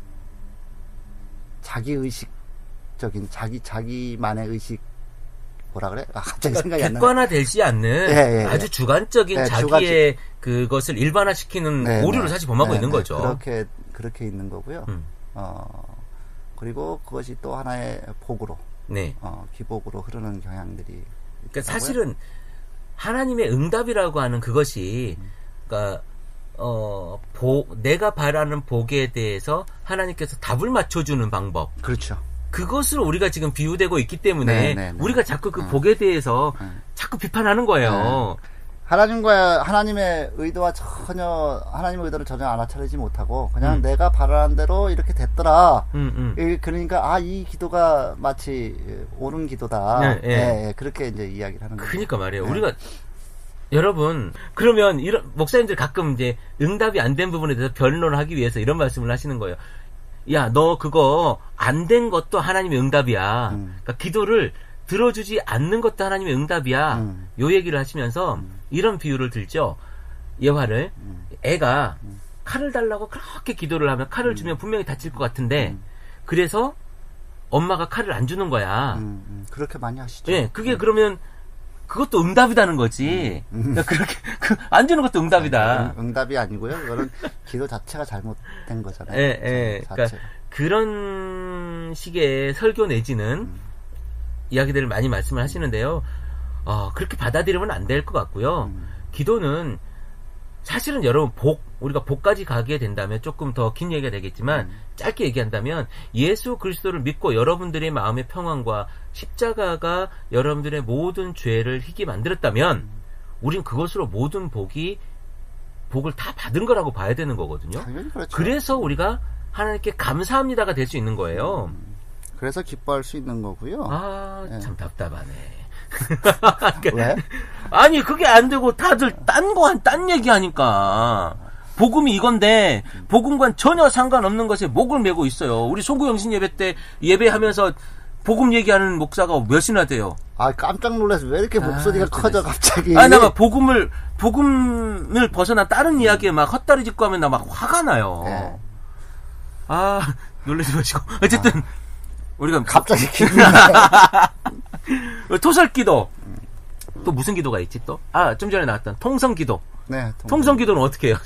[SPEAKER 2] 의식적인 자기만의 의식과 뭐라 그래? 갑자기
[SPEAKER 1] 그러니까
[SPEAKER 2] 생각이 안 나.
[SPEAKER 1] 객관화되지 않는 아주 주관적인 자기의 그것을 일반화시키는 오류를 사실 범하고 있는 거죠.
[SPEAKER 2] 그렇게 있는 거고요. 그리고 그것이 또 하나의 복으로, 기복으로 흐르는 경향들이.
[SPEAKER 1] 그러니까 사실은 하나님의 응답이라고 하는 그것이, 그러니까 내가 바라는 복에 대해서 하나님께서 답을 맞춰주는 방법.
[SPEAKER 2] 그렇죠.
[SPEAKER 1] 그것을 우리가 지금 비유되고 있기 때문에 우리가 자꾸 그 복에 대해서 자꾸 비판하는 거예요.
[SPEAKER 2] 하나님의 의도와 하나님의 의도를 전혀 알아차리지 못하고 그냥 내가 바라는 대로 이렇게 됐더라. 그러니까 이 기도가 마치 옳은 기도다. 그렇게 이제 이야기를 하는 거죠.
[SPEAKER 1] 그러니까 말이에요. 우리가 여러분, 그러면 이런 목사님들 가끔 이제 응답이 안 된 부분에 대해서 변론을 하기 위해서 이런 말씀을 하시는 거예요. 야, 너 그거 안 된 것도 하나님의 응답이야. 그러니까 기도를 들어주지 않는 것도 하나님의 응답이야. 요 얘기를 하시면서 이런 비유를 들죠. 예화를. 애가 칼을 달라고 그렇게 기도를 하면 칼을 주면 분명히 다칠 것 같은데 그래서 엄마가 칼을 안 주는 거야.
[SPEAKER 2] 그렇게 많이 하시죠.
[SPEAKER 1] 예, 그게 그러면 그것도 응답이라는 거지. 그러니까 그렇게 안 주는 것도 응답이다.
[SPEAKER 2] 응답이 아니고요. 그거는 기도 자체가 잘못된 거잖아요.
[SPEAKER 1] 그러니까 그런 식의 설교 내지는 이야기들을 많이 말씀을 하시는데요. 그렇게 받아들이면 안 될 것 같고요. 기도는 사실은 여러분 우리가 복까지 가게 된다면 조금 더 긴 얘기가 되겠지만 짧게 얘기한다면 예수 그리스도를 믿고 여러분들의 마음의 평안과 십자가가 여러분들의 모든 죄를 희게 만들었다면 우린 그것으로 모든 복을 다 받은 거라고 봐야 되는 거거든요.
[SPEAKER 2] 당연히 그렇죠.
[SPEAKER 1] 그래서 우리가 하나님께 감사합니다가 될 수 있는 거예요.
[SPEAKER 2] 그래서 기뻐할 수 있는 거고요.
[SPEAKER 1] 참 답답하네.
[SPEAKER 2] 왜?
[SPEAKER 1] 아니 그게 안 되고 다들 딴 얘기하니까 복음이 이건데 복음과는 전혀 상관없는 것에 목을 메고 있어요. 우리 소구영신 예배 때 예배하면서 복음 얘기하는 목사가 몇이나 돼요.
[SPEAKER 2] 깜짝 놀라서 왜 이렇게 목소리가 커져 갑자기.
[SPEAKER 1] 나 복음을 벗어나 다른 이야기에 막 헛다리 짚고 하면 나 막 화가 나요. 놀라지 마시고 어쨌든 우리가
[SPEAKER 2] 갑자기 기분이
[SPEAKER 1] 토설기도 또 무슨 기도가 있지 또? 좀 전에 나왔던 통성기도.
[SPEAKER 2] 네.
[SPEAKER 1] 통성기도는 어떻게 해요?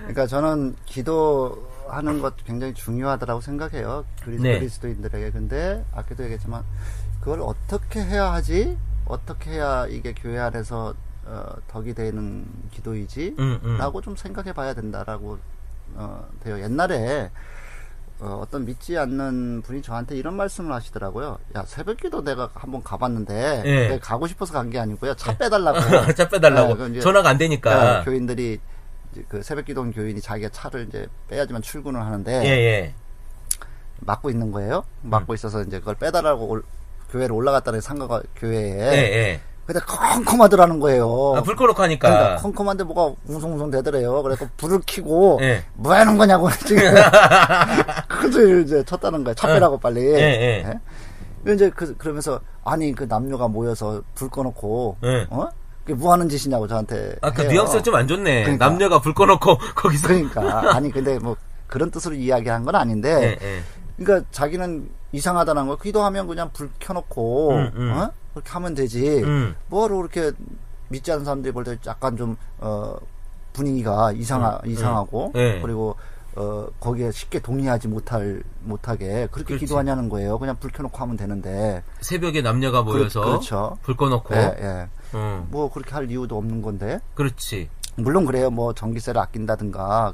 [SPEAKER 2] 그러니까 저는 기도하는 것 굉장히 중요하다고 생각해요. 그리스도인들에게. 근데 아까도 얘기했지만 그걸 어떻게 해야 하지? 어떻게 해야 이게 교회 안에서 덕이 되는 기도이지? 라고 좀 생각해 봐야 된다라고 돼요. 옛날에 어떤 믿지 않는 분이 저한테 이런 말씀을 하시더라고요. 야, 새벽기도 내가 한번 가봤는데 내가 가고 싶어서 간 게 아니고요. 차 빼달라고.
[SPEAKER 1] 차 빼달라고. 전화가 안 되니까.
[SPEAKER 2] 교인들이 그 새벽기도 온 교인이 자기가 차를 이제 빼야지만 출근을 하는데 막고 있는 거예요. 막고 있어서 이제 그걸 빼달라고 교회를 올라갔다는 상가가 교회에. 근데 컴컴하더라는 거예요.
[SPEAKER 1] 불 꺼놓고 하니까.
[SPEAKER 2] 그러니까 컴컴한데 뭐가 웅성웅성 되더래요. 그래서 불을 켜고 뭐 하는 거냐고 지금 큰 소리를 이제 쳤다는 거예요. 차 빼라고 빨리. 이제 그러면서 아니 그 남녀가 모여서 불 꺼놓고 그게 뭐 하는 짓이냐고 저한테.
[SPEAKER 1] 그 뉘앙스가 좀 안 좋네. 그러니까. 남녀가 불 꺼놓고 거기서.
[SPEAKER 2] 그러니까 아니 근데 뭐 그런 뜻으로 이야기한 건 아닌데. 그러니까 자기는 이상하다는 거. 기도하면 그냥 불 켜놓고 그렇게 하면 되지. 뭐로 그렇게 믿지 않는 사람들이 볼 때 약간 좀 분위기가 이상하고 그리고 거기에 쉽게 동의하지 못하게 그렇게 그렇지. 기도하냐는 거예요. 그냥 불 켜놓고 하면 되는데 새벽에
[SPEAKER 1] 남녀가 모여서
[SPEAKER 2] 그렇죠.
[SPEAKER 1] 불 꺼놓고
[SPEAKER 2] 뭐 그렇게 할 이유도 없는 건데.
[SPEAKER 1] 그렇지.
[SPEAKER 2] 물론 그래요. 뭐 전기세를 아낀다든가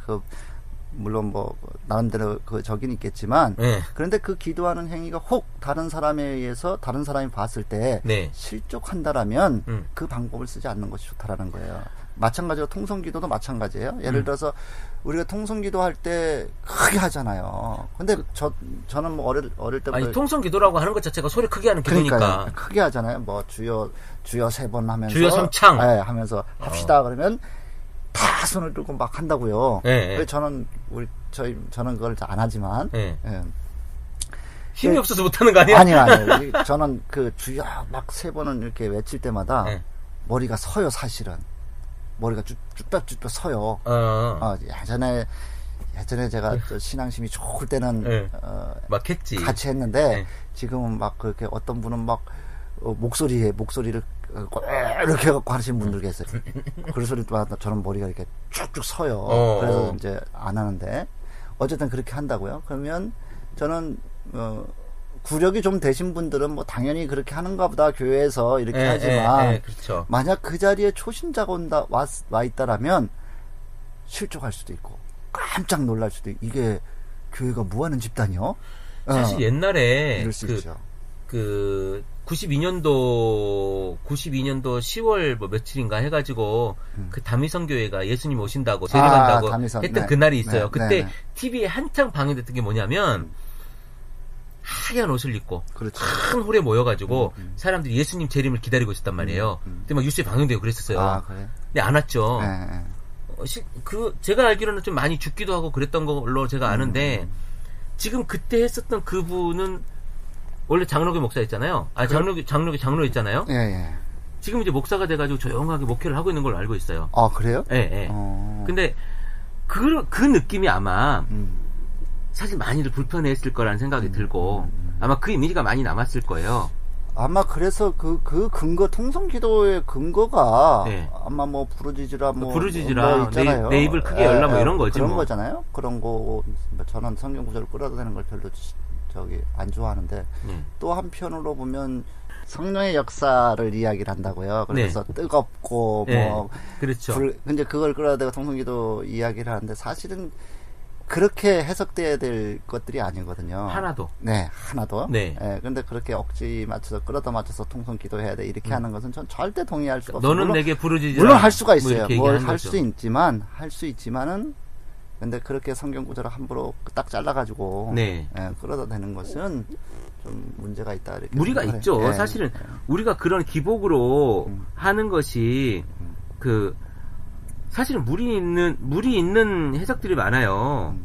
[SPEAKER 2] 물론 뭐 나름대로 저긴 있겠지만 그런데 그 기도하는 행위가 혹 다른 사람에 의해서 다른 사람이 봤을 때 실족한다라면 그 방법을 쓰지 않는 것이 좋다라는 거예요. 마찬가지로 통성기도도 마찬가지예요. 예를 들어서 우리가 통성기도 할 때 크게 하잖아요. 근데 저는 뭐 어릴 때부터
[SPEAKER 1] 아니 통성기도라고 하는 것 자체가 소리 크게 하는 기도니까
[SPEAKER 2] 그러니까요. 크게 하잖아요. 뭐 주여 3번 하면서
[SPEAKER 1] 주여 삼창
[SPEAKER 2] 하면서 합시다 그러면 다 손을 들고 막 한다고요. 저는 저는 그걸 잘 안 하지만
[SPEAKER 1] 힘이 없어서 못하는 거 아니야?
[SPEAKER 2] 아니요. 저는 그 주여 막 3번은 이렇게 외칠 때마다 머리가 서요. 사실은 머리가 쭈뼛쭈뼛 서요. 예전에 제가 신앙심이 좋을 때는
[SPEAKER 1] 막 했지.
[SPEAKER 2] 같이 했는데 지금은 막 그렇게 어떤 분은 막 목소리를 꼭 이렇게 갖고 하시는 분들 계세요. 그 소리도 저는 머리가 이렇게 쭉쭉 서요. 그래서 이제 안 하는데 어쨌든 그렇게 한다고요. 그러면 저는 구력이 좀 되신 분들은 뭐 당연히 그렇게 하는가 보다 교회에서 이렇게 하지만
[SPEAKER 1] 그렇죠.
[SPEAKER 2] 만약 그 자리에 초신자가 와 있다라면 실족할 수도 있고 깜짝 놀랄 수도 있고 이게 교회가 뭐 하는 집단이요?
[SPEAKER 1] 사실 옛날에
[SPEAKER 2] 이럴 수 있죠.
[SPEAKER 1] 92년도 10월 뭐 며칠인가 해가지고 그 다미성 교회가 예수님 오신다고 세례간다고 했던 그날이 있어요. 그때 TV에 한창 방영됐던 게 뭐냐면 하얀 옷을 입고
[SPEAKER 2] 그렇죠.
[SPEAKER 1] 큰 홀에 모여가지고 사람들이 예수님 재림을 기다리고 있었단 말이에요. 근데 막 뉴스에 방영되고 그랬었어요.
[SPEAKER 2] 그래?
[SPEAKER 1] 근데 안 왔죠. 제가 알기로는 좀 많이 죽기도 하고 그랬던 걸로 제가 아는데 지금 그때 했었던 그분은 원래 장로교 목사였잖아요. 장로였잖아요.
[SPEAKER 2] 예.
[SPEAKER 1] 지금 이제 목사가 돼가지고 조용하게 목회를 하고 있는 걸로 알고 있어요.
[SPEAKER 2] 아, 그래요?
[SPEAKER 1] 예. 근데 그 느낌이 아마 사실 많이들 불편했을 거라는 생각이 들고 아마 그 이미지가 많이 남았을 거예요.
[SPEAKER 2] 아마 그래서 그 근거 통성기도의 근거가 아마 뭐 부르짖으라 뭐 있잖아요.
[SPEAKER 1] 내 입을 크게 열라 뭐 이런 거지
[SPEAKER 2] 그런
[SPEAKER 1] 뭐.
[SPEAKER 2] 거잖아요. 그런 거 저는 성경 구절을 끌어다니는 걸 별로 안 좋아하는데 또 한편으로 보면 성령의 역사를 이야기를 한다고요. 그래서 뜨겁고 뭐
[SPEAKER 1] 그렇죠.
[SPEAKER 2] 근데 그걸 끌어다가 통성기도 이야기를 하는데 사실은 그렇게 해석돼야 될 것들이 아니거든요.
[SPEAKER 1] 하나도.
[SPEAKER 2] 네, 하나도.
[SPEAKER 1] 네.
[SPEAKER 2] 근데 그렇게 억지 맞춰서 끌어다 맞춰서 통성 기도해야 돼 이렇게 하는 것은 전 절대 동의할 수가 없어요.
[SPEAKER 1] 너는 내게 부르짖으라.
[SPEAKER 2] 물론 할 수가 있어요.
[SPEAKER 1] 뭐
[SPEAKER 2] 뭘 할 수 있지만은 근데 그렇게 성경 구절을 함부로 딱 잘라가지고 끌어다 대는 것은 좀 문제가 있다 이렇게
[SPEAKER 1] 무리가 있죠. 사실은 우리가 그런 기복으로 하는 것이 사실은 무리 있는 해석들이 많아요.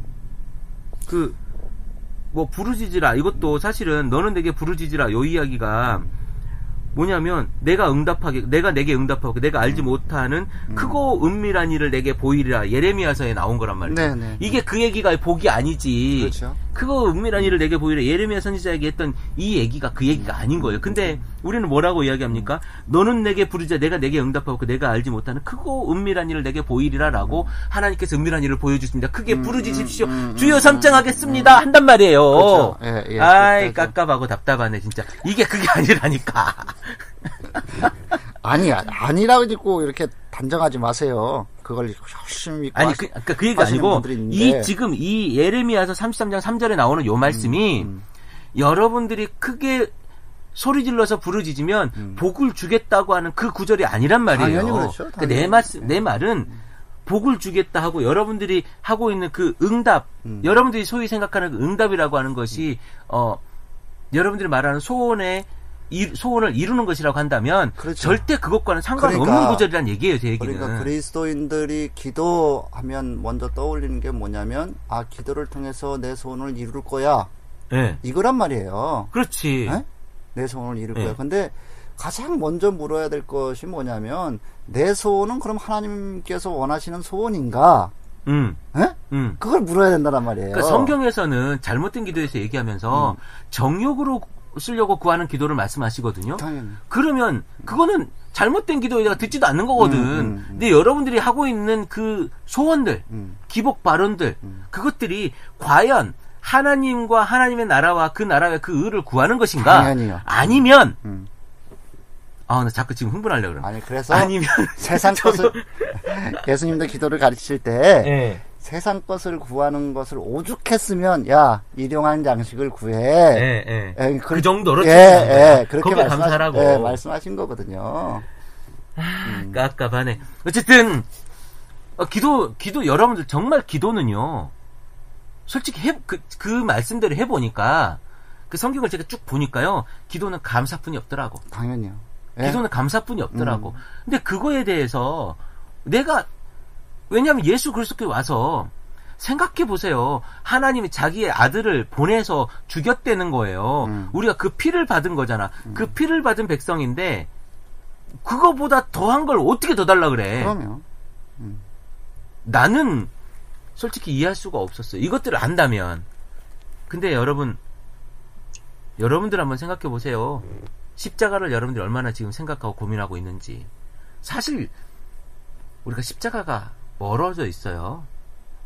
[SPEAKER 1] 뭐 부르짖으라 이것도 사실은 너는 내게 부르짖으라 요 이야기가 뭐냐면 내가 내게 응답하고 내가 알지 못하는 크고 은밀한 일을 내게 보이리라 예레미야서에 나온 거란 말이에요. 이게 그 얘기가 복이 아니지.
[SPEAKER 2] 그렇죠.
[SPEAKER 1] 크고 은밀한 일을 내게 보이리라 예레미야 선지자에게 했던 이 얘기가 그 얘기가 아닌 거예요. 근데 우리는 뭐라고 이야기합니까? 너는 내게 부르짖으라 내가 내게 응답하고 내가 알지 못하는 크고 은밀한 일을 내게 보이리라라고 하나님께서 은밀한 일을 보여주십니다. 크게 부르짖으십시오. 주여 삼창하겠습니다. 한단 말이에요.
[SPEAKER 2] 그렇죠.
[SPEAKER 1] 아이 깝깝하고 답답하네 진짜. 이게 그게 아니라니까.
[SPEAKER 2] 아니라고 듣고 이렇게 단정하지 마세요. 그걸 열심히 믿고
[SPEAKER 1] 그 얘기가 아니고 지금 이 예레미야서 33장 3절에 나오는 요 말씀이 여러분들이 크게 소리 질러서 부르짖으면 복을 주겠다고 하는 그 구절이 아니란 말이에요.
[SPEAKER 2] 당연히 그렇죠.
[SPEAKER 1] 그러니까 내 말은 복을 주겠다 하고 여러분들이 하고 있는 그 응답, 여러분들이 소위 생각하는 그 응답이라고 하는 것이 여러분들이 말하는 소원을 이루는 것이라고 한다면
[SPEAKER 2] 그렇죠.
[SPEAKER 1] 절대 그것과는 상관없는 구절이란 얘기예요. 제 얘기는.
[SPEAKER 2] 그러니까 그리스도인들이 기도하면 먼저 떠올리는 게 뭐냐면 기도를 통해서 내 소원을 이룰 거야. 이거란 말이에요.
[SPEAKER 1] 그렇지.
[SPEAKER 2] 내 소원을 이룰 거야. 근데 가장 먼저 물어야 될 것이 뭐냐면 내 소원은 그럼 하나님께서 원하시는 소원인가? 그걸 물어야 된다란 말이에요.
[SPEAKER 1] 그러니까 성경에서는 잘못된 기도에서 얘기하면서 정욕으로 쓰려고 구하는 기도를 말씀하시거든요.
[SPEAKER 2] 당연히.
[SPEAKER 1] 그러면 그거는 잘못된 기도에다가 듣지도 않는 거거든. 근데 여러분들이 하고 있는 그 소원들, 기복 발언들, 그것들이 과연 하나님과 하나님의 나라와 그 나라의 그 의를 구하는 것인가?
[SPEAKER 2] 당연히요.
[SPEAKER 1] 아니면 나 자꾸 지금 흥분하려고 그래.
[SPEAKER 2] 그래서
[SPEAKER 1] 아니면
[SPEAKER 2] 세상 것을 예수님도 기도를 가르칠 때 세상 것을 구하는 것을 오죽했으면 일용할 장식을 구해.
[SPEAKER 1] 그 정도로
[SPEAKER 2] 그렇게
[SPEAKER 1] 감사하라고
[SPEAKER 2] 말씀하신 거거든요.
[SPEAKER 1] 깝깝하네. 어쨌든 기도 여러분들 정말 기도는요. 솔직히 그 말씀대로 해보니까 그 성경을 제가 쭉 보니까요. 기도는 감사뿐이 없더라고.
[SPEAKER 2] 당연히요.
[SPEAKER 1] 기도는 감사뿐이 없더라고. 근데 그거에 대해서 왜냐하면 예수 그리스도께 와서 생각해 보세요. 하나님이 자기의 아들을 보내서 죽였다는 거예요. 우리가 그 피를 받은 거잖아. 그 피를 받은 백성인데 그거보다 더한 걸 어떻게 더 달라 그래?
[SPEAKER 2] 그럼요.
[SPEAKER 1] 나는 솔직히 이해할 수가 없었어요. 이것들을 안다면. 근데 여러분들 한번 생각해 보세요. 십자가를 여러분들이 얼마나 지금 생각하고 고민하고 있는지. 사실 우리가 십자가가 멀어져 있어요.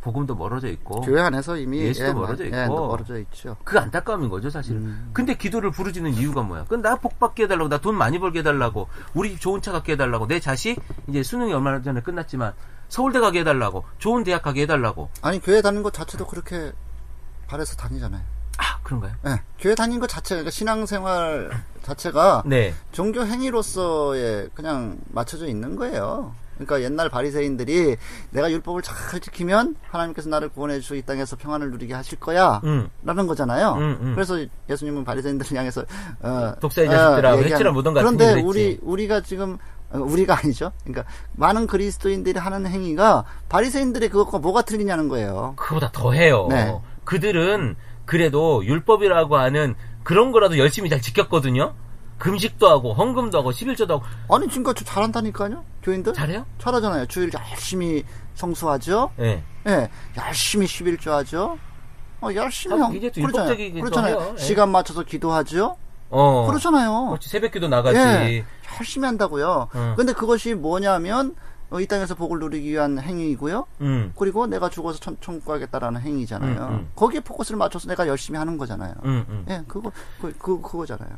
[SPEAKER 1] 복음도 멀어져 있고
[SPEAKER 2] 교회 안에서 이미
[SPEAKER 1] 예수도 멀어져 있고
[SPEAKER 2] 멀어져 있죠.
[SPEAKER 1] 그 안타까움인 거죠, 사실. 근데 기도를 부르짖는 이유가 뭐야? 그건 나 복 받게 해달라고, 나 돈 많이 벌게 해달라고, 우리 집 좋은 차 갖게 해달라고, 내 자식 이제 수능이 얼마 전에 끝났지만 서울대 가게 해달라고, 좋은 대학 가게 해달라고.
[SPEAKER 2] 아니 교회 다니는 것 자체도 그렇게 바래서 다니잖아요.
[SPEAKER 1] 아, 그런가요?
[SPEAKER 2] 네, 교회 다니는 것 자체가, 그러니까 신앙생활 자체가
[SPEAKER 1] 네.
[SPEAKER 2] 종교 행위로서에 그냥 맞춰져 있는 거예요. 그러니까 옛날 바리새인들이 내가 율법을 잘 지키면 하나님께서 나를 구원해 주시고 이 땅에서 평안을 누리게 하실 거야 라는 거잖아요. 그래서 예수님은 바리새인들을 향해서
[SPEAKER 1] 독사의 자식들하고 해치라 못한 같은
[SPEAKER 2] 그런데 우리가 지금 우리가 아니죠. 그러니까 많은 그리스도인들이 하는 행위가 바리새인들의 그것과 뭐가 틀리냐는 거예요.
[SPEAKER 1] 그보다 더해요. 네. 그들은 그래도 율법이라고 하는 그런 거라도 열심히 잘 지켰거든요. 금식도 하고 헌금도 하고 11조도 하고.
[SPEAKER 2] 아니 지금까지 잘한다니까요. 교인들
[SPEAKER 1] 잘해요?
[SPEAKER 2] 잘하잖아요. 주일 열심히 성수하죠.
[SPEAKER 1] 네.
[SPEAKER 2] 네, 열심히 11조 하죠. 열심히
[SPEAKER 1] 이제 또 율법적이기도
[SPEAKER 2] 그렇잖아요.
[SPEAKER 1] 해요.
[SPEAKER 2] 시간 맞춰서 기도하죠. 그렇잖아요.
[SPEAKER 1] 그렇지, 새벽기도 나가지.
[SPEAKER 2] 예, 열심히 한다고요. 근데 그것이 뭐냐면 이 땅에서 복을 누리기 위한 행위이고요. 그리고 내가 죽어서 천국 가겠다라는 행위잖아요. 거기에 포커스를 맞춰서 내가 열심히 하는 거잖아요. 예, 그거잖아요.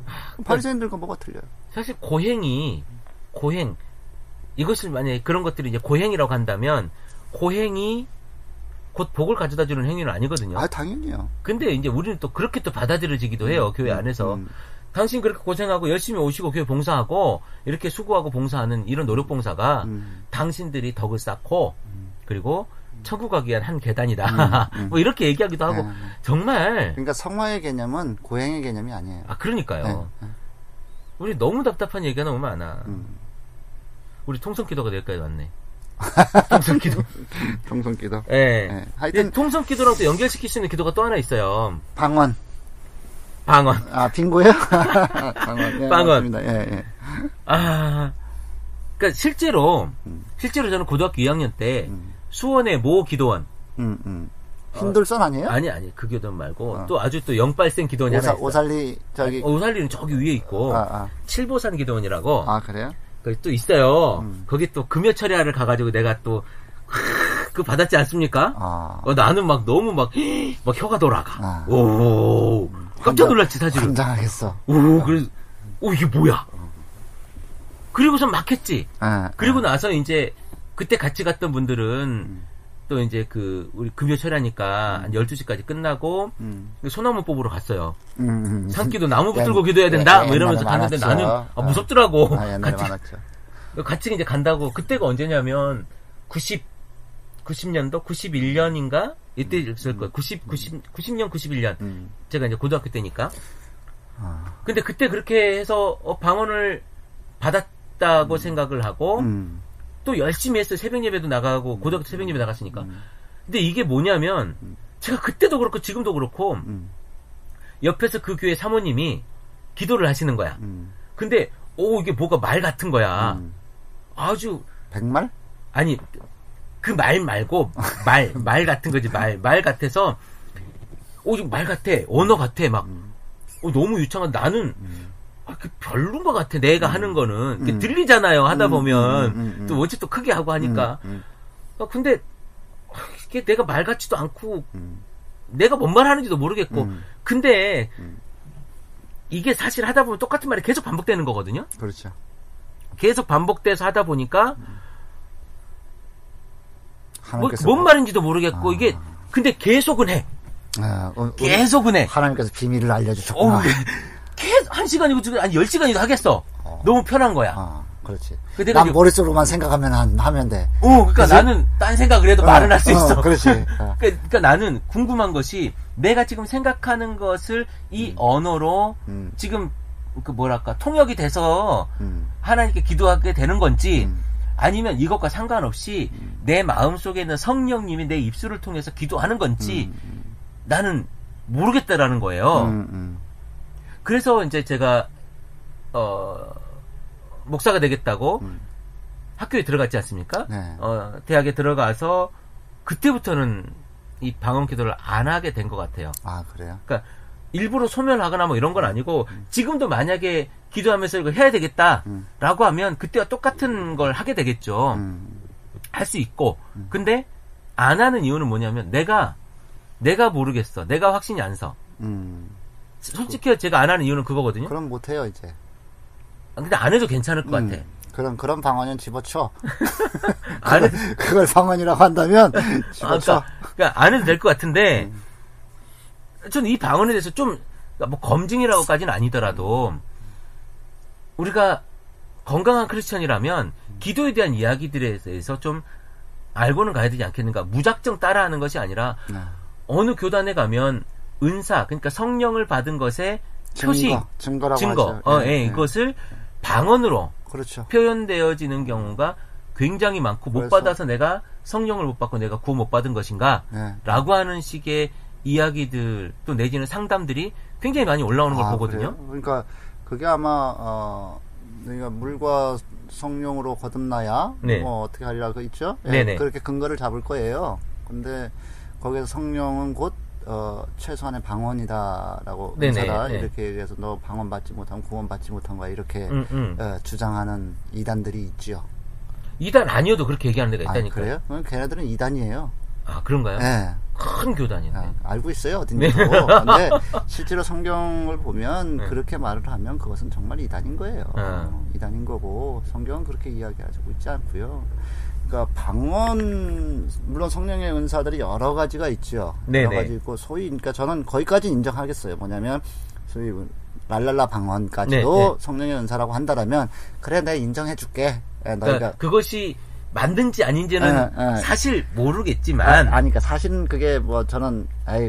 [SPEAKER 2] 바리새인들과 뭐가 틀려요?
[SPEAKER 1] 사실 고행 이것을 만약에 그런 것들이 이제 고행이라고 한다면 고행이 곧 복을 가져다주는 행위는 아니거든요.
[SPEAKER 2] 아, 당연히요.
[SPEAKER 1] 근데 이제 우리는 또 그렇게 또 받아들여지기도 해요. 교회 안에서. 당신 그렇게 고생하고 열심히 오시고 교회 봉사하고 이렇게 수고하고 봉사하는 이런 노력 봉사가 당신들이 덕을 쌓고 그리고 천국 가기 위한 한 계단이다. 뭐 이렇게 얘기하기도 하고 정말.
[SPEAKER 2] 그러니까 성화의 개념은 고행의 개념이 아니에요.
[SPEAKER 1] 아, 그러니까요. 우리 너무 답답한 얘기가 너무 많아. 우리 통성기도가 될까요? 왔네. 통성기도.
[SPEAKER 2] 통성기도.
[SPEAKER 1] 예. 네. 하여튼 통성기도랑 또 연결시킬 수 있는 기도가 또 하나 있어요.
[SPEAKER 2] 방언. 아, 빙고요? 방언. 예,
[SPEAKER 1] 방언.
[SPEAKER 2] 맞습니다. 예.
[SPEAKER 1] 그러니까 실제로 저는 고등학교 2학년 때 수원의 모 기도원.
[SPEAKER 2] 흰돌선 아니에요?
[SPEAKER 1] 아니, 그 기도원 말고 또 아주 또 영빨생 기도원이 하나 있어요.
[SPEAKER 2] 오살리 저기.
[SPEAKER 1] 오살리는 저기 위에 있고 칠보산 기도원이라고.
[SPEAKER 2] 아, 그래요?
[SPEAKER 1] 또 있어요. 거기 또 금요철야를 가가지고 내가 또 그거 받았지 않습니까? 나는 막 너무 막 혀가 돌아가. 오, 깜짝 놀랐지 사실은.
[SPEAKER 2] 환장하겠어.
[SPEAKER 1] 그래서 이게 뭐야? 그리고선 막 했지. 그리고 나서 이제 그때 같이 갔던 분들은 또 이제 우리 금요철야니까 한 12시까지 끝나고 소나무 뽑으러 갔어요. 산기도 나무 붙들고 기도해야 된다. 뭐 이러면서 갔는데 나는 무섭더라고.
[SPEAKER 2] 옛날에 많았죠.
[SPEAKER 1] 같이 이제 간다고. 그때가 언제냐면 90년도 91년인가 이때 있을 거예요. 90년 91년. 제가 이제 고등학교 때니까. 근데 그때 그렇게 해서 방언을 받았다고 생각을 하고 또 열심히 했어요. 새벽 예배도 나가고 고등학교 새벽 예배 나갔으니까. 근데 이게 뭐냐면 제가 그때도 그렇고 지금도 그렇고 옆에서 그 교회 사모님이 기도를 하시는 거야. 근데 이게 뭐가 말 같은 거야. 아주
[SPEAKER 2] 백말?
[SPEAKER 1] 아니 그 말 말고 말 같은 거지. 말 같아서 말 같아. 언어 같아. 막 너무 유창한. 나는 그 별론 것 같아. 내가 하는 거는 들리잖아요. 하다 보면 또 어찌 또 크게 하고 하니까. 근데 이게 내가 말 같지도 않고 내가 뭔 말 하는지도 모르겠고. 근데 이게 사실 하다 보면 똑같은 말이 계속 반복되는 거거든요.
[SPEAKER 2] 그렇죠.
[SPEAKER 1] 계속 반복돼서 하다 보니까 뭔 말인지도 모르겠고 이게 근데 계속은 해. 계속은 해.
[SPEAKER 2] 하나님께서 비밀을 알려주셨구나.
[SPEAKER 1] 계속 1시간이고 아니 10시간이도 하겠어. 너무 편한 거야.
[SPEAKER 2] 그렇지. 난 머릿속으로만 생각하면 하면 돼.
[SPEAKER 1] 그러니까 그치? 나는 딴 생각을 해도 말은 할 수 있어.
[SPEAKER 2] 그렇지.
[SPEAKER 1] 그러니까 나는 궁금한 것이 내가 지금 생각하는 것을 이 언어로 지금 통역이 돼서 하나님께 기도하게 되는 건지 아니면 이것과 상관없이 내 마음속에 있는 성령님이 내 입술을 통해서 기도하는 건지 나는 모르겠다라는 거예요. 그래서 이제 제가 목사가 되겠다고 학교에 들어갔지 않습니까?
[SPEAKER 2] 네.
[SPEAKER 1] 대학에 들어가서 그때부터는 이 방언 기도를 안 하게 된 것 같아요.
[SPEAKER 2] 아, 그래요?
[SPEAKER 1] 그러니까 일부러 소멸하거나 뭐 이런 건 아니고 지금도 만약에 기도하면서 이거 해야 되겠다라고 하면 그때와 똑같은 걸 하게 되겠죠. 할 수 있고. 근데 안 하는 이유는 뭐냐면 내가 모르겠어. 내가 확신이 안 서. 솔직히 제가 안 하는 이유는 그거거든요.
[SPEAKER 2] 그럼 못 해요, 이제.
[SPEAKER 1] 근데 안 해도 괜찮을 것 같아.
[SPEAKER 2] 그런 방언은 집어쳐. 그걸 방언이라고 한다면 집어쳐.
[SPEAKER 1] 그러니까 안 해도 될 것 같은데 저는 이 방언에 대해서 좀 뭐 검증이라고까지는 아니더라도 우리가 건강한 크리스천이라면 기도에 대한 이야기들에 대해서 좀 알고는 가야 되지 않겠는가. 무작정 따라하는 것이 아니라 어느 교단에 가면 은사, 그러니까 성령을 받은 것의 표시,
[SPEAKER 2] 증거,
[SPEAKER 1] 이것을 방언으로
[SPEAKER 2] 그렇죠.
[SPEAKER 1] 표현되어지는 경우가 굉장히 많고 못 받아서 내가 성령을 못 받고 내가 구원 못 받은 것인가 라고 하는 식의 이야기들 또 내지는 상담들이 굉장히 많이 올라오는 걸 보거든요.
[SPEAKER 2] 그래요? 그러니까 그게 아마 그러니까 물과 성령으로 거듭나야 뭐 어떻게 하리라 그 있죠? 그렇게 근거를 잡을 거예요. 근데 거기서 성령은 곧 최소한의 방언이다라고 은사다 이렇게 얘기해서 너 방언 받지 못하면 구원 받지 못한 거야 이렇게 주장하는 이단들이 있지요.
[SPEAKER 1] 이단 아니어도 그렇게 얘기하는 데가 있다니까요.
[SPEAKER 2] 그래요? 그럼 걔네들은 이단이에요.
[SPEAKER 1] 아 그런가요?
[SPEAKER 2] 네.
[SPEAKER 1] 큰 교단인데.
[SPEAKER 2] 알고 있어요 어딘지도. 근데 실제로 성경을 보면 그렇게 말을 하면 그것은 정말 이단인 거예요. 이단인 거고 성경은 그렇게 이야기하고 있지 않고요. 그러니까 방언 물론 성령의 은사들이 여러 가지가 있죠. 여러 가지 있고 소위 그러니까 저는 거기까지 인정하겠어요. 뭐냐면 소위 랄랄라 방언까지도 성령의 은사라고 한다라면 그래 내가 인정해줄게.
[SPEAKER 1] 그러니까 그것이 맞는지 아닌지는 사실 모르겠지만
[SPEAKER 2] 그러니까 사실은 그게 뭐 저는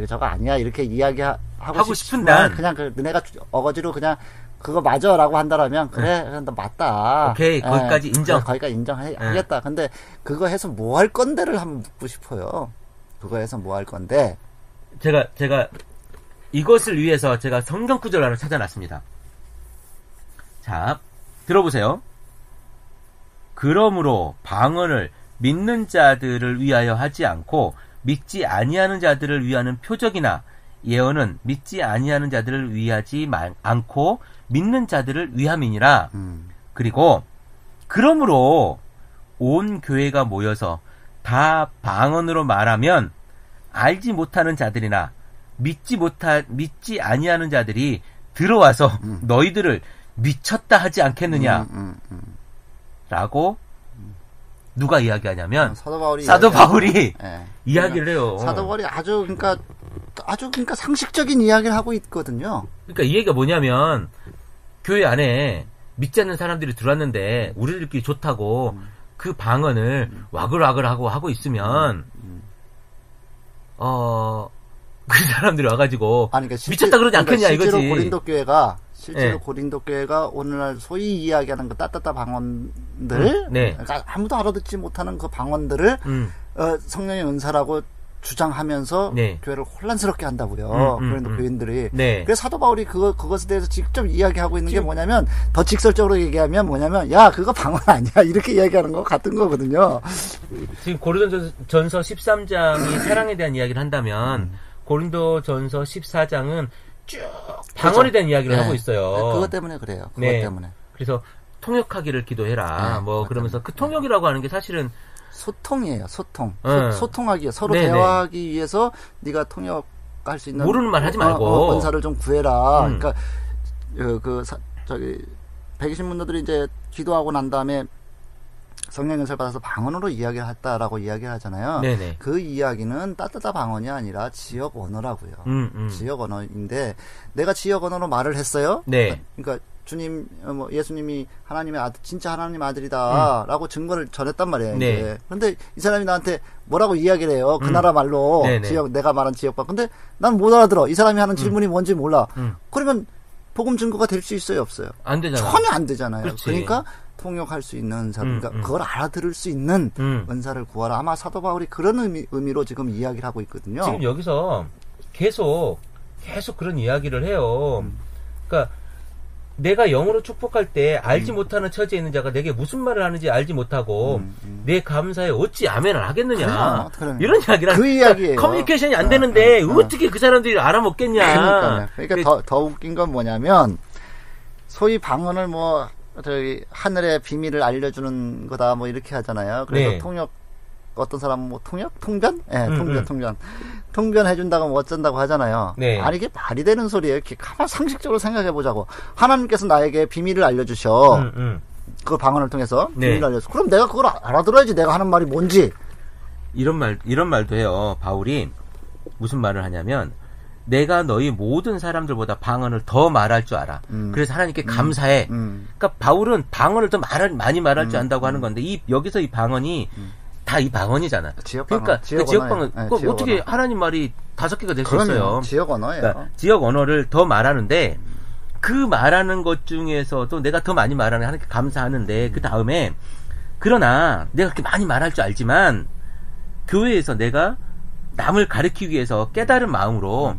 [SPEAKER 2] 저거 아니야 이렇게 이야기하고
[SPEAKER 1] 싶은 난
[SPEAKER 2] 그냥 내가 어거지로 그냥 그거 맞아라고 한다라면 그래 너 맞다.
[SPEAKER 1] 오케이 거기까지 인정.
[SPEAKER 2] 거기까지 인정하겠다. 근데 그거 해서 뭐 할 건데를 한번 묻고 싶어요. 그거 해서 뭐 할 건데.
[SPEAKER 1] 제가 이것을 위해서 제가 성경 구절 하나 찾아놨습니다. 자 들어보세요. 그러므로 방언을 믿는 자들을 위하여 하지 않고 믿지 아니하는 자들을 위하는 표적이나 예언은 믿지 아니하는 자들을 위하지 않고 믿는 자들을 위함이니라. 그리고 그러므로 온 교회가 모여서 다 방언으로 말하면 알지 못하는 자들이나 믿지 아니하는 자들이 들어와서 너희들을 미쳤다 하지 않겠느냐. 라고 누가 이야기하냐면 사도 바울이 이야기를 해요.
[SPEAKER 2] 사도 바울이 아주 그러니까 상식적인 이야기를 하고 있거든요.
[SPEAKER 1] 그러니까 이 얘기가 뭐냐면 교회 안에 믿지 않는 사람들이 들어왔는데 우리들끼리 좋다고 그 방언을 와글와글하고 하고 있으면 그 사람들이 와가지고 그러니까 미쳤다 그러지 않겠냐 이거지.
[SPEAKER 2] 실제로 고린도 교회가 오늘날 소위 이야기하는 그 따따따 방언들, 그러니까 아무도 알아듣지 못하는 그 방언들을 성령의 은사라고 주장하면서 교회를 혼란스럽게 한다고요. 고린도 교인들이. 그래서 사도 바울이 그것에 대해서 직접 이야기하고 있는 게 뭐냐면 더 직설적으로 얘기하면 뭐냐면 야 그거 방언 아니야 이렇게 이야기하는 거 같은 거거든요.
[SPEAKER 1] 지금 고린도전서 13장이 사랑에 대한 이야기를 한다면 고린도전서 14장은 쭉 방언에 대한 이야기를 하고 있어요.
[SPEAKER 2] 그것 때문에 그래요. 그것 때문에.
[SPEAKER 1] 그래서 통역하기를 기도해라. 그러면서 그 통역이라고 하는 게 사실은
[SPEAKER 2] 소통이에요. 소통. 소통하기 서로 대화하기 위해서 네가 통역할 수 있는
[SPEAKER 1] 모르는 말 하지 말고
[SPEAKER 2] 은사를 좀 구해라. 그러니까 백이신 분들이 이제 기도하고 난 다음에 성령 은사를 받아서 방언으로 이야기를 했다라고 이야기를 하잖아요. 그 이야기는 따따따 방언이 아니라 지역 언어라고요. 지역 언어인데 내가 지역 언어로 말을 했어요. 그러니까 주님, 예수님이 하나님의 아들, 진짜 하나님 아들이다라고 증거를 전했단 말이에요. 그런데 이 사람이 나한테 뭐라고 이야기를 해요. 그 나라 말로 내가 말한 지역방. 근데 난 못 알아들어. 이 사람이 하는 질문이 뭔지 몰라. 그러면 복음 증거가 될 수 있어요, 없어요?
[SPEAKER 1] 안 되잖아요.
[SPEAKER 2] 전혀 안 되잖아요. 그러니까 통역할 수 있는 은사, 그러니까 그걸 알아들을 수 있는 은사를 구하라. 아마 사도 바울이 그런 의미로 지금 이야기를 하고 있거든요.
[SPEAKER 1] 지금 여기서 계속 그런 이야기를 해요. 그러니까 내가 영으로 축복할 때 알지 못하는 처지에 있는 자가 내게 무슨 말을 하는지 알지 못하고 내 감사에 어찌 아멘을 하겠느냐. 이런 이야기란
[SPEAKER 2] 그 이야기예요.
[SPEAKER 1] 커뮤니케이션이 안 되는데 어떻게 그 사람들이 알아먹겠냐.
[SPEAKER 2] 그러니까 더 웃긴 건 뭐냐면 소위 방언을 뭐 저기 하늘의 비밀을 알려주는 거다 뭐 이렇게 하잖아요. 그래서 네. 통역 어떤 사람은 뭐 통변? 예, 네, 통변 해준다고 뭐 어쩐다고 하잖아요. 네. 아니 이게 말이 되는 소리예요. 이렇게 가만 상식적으로 생각해 보자고. 하나님께서 나에게 비밀을 알려주셔. 그 방언을 통해서 비밀을 네. 알려줘. 그럼 내가 그걸 알아들어야지. 내가 하는 말이 뭔지.
[SPEAKER 1] 이런 말도 해요. 바울이 무슨 말을 하냐면 내가 너희 모든 사람들보다 방언을 더 말할 줄 알아. 그래서 하나님께 감사해. 그러니까 바울은 방언을 더 많이 말할 줄 안다고 하는 건데 여기서 이 방언이 다 이 방언이잖아. 그러니까 지역 방언. 네, 어떻게 하나님 말이 5개가 될 수 있어요.
[SPEAKER 2] 지역 언어예요.
[SPEAKER 1] 그러니까 지역 언어를 더 말하는데 그 말하는 것 중에서도 내가 더 많이 말하는 하나님께 감사하는데 그 다음에 그러나 내가 그렇게 많이 말할 줄 알지만 교회에서 내가 남을 가르치기 위해서 깨달은 마음으로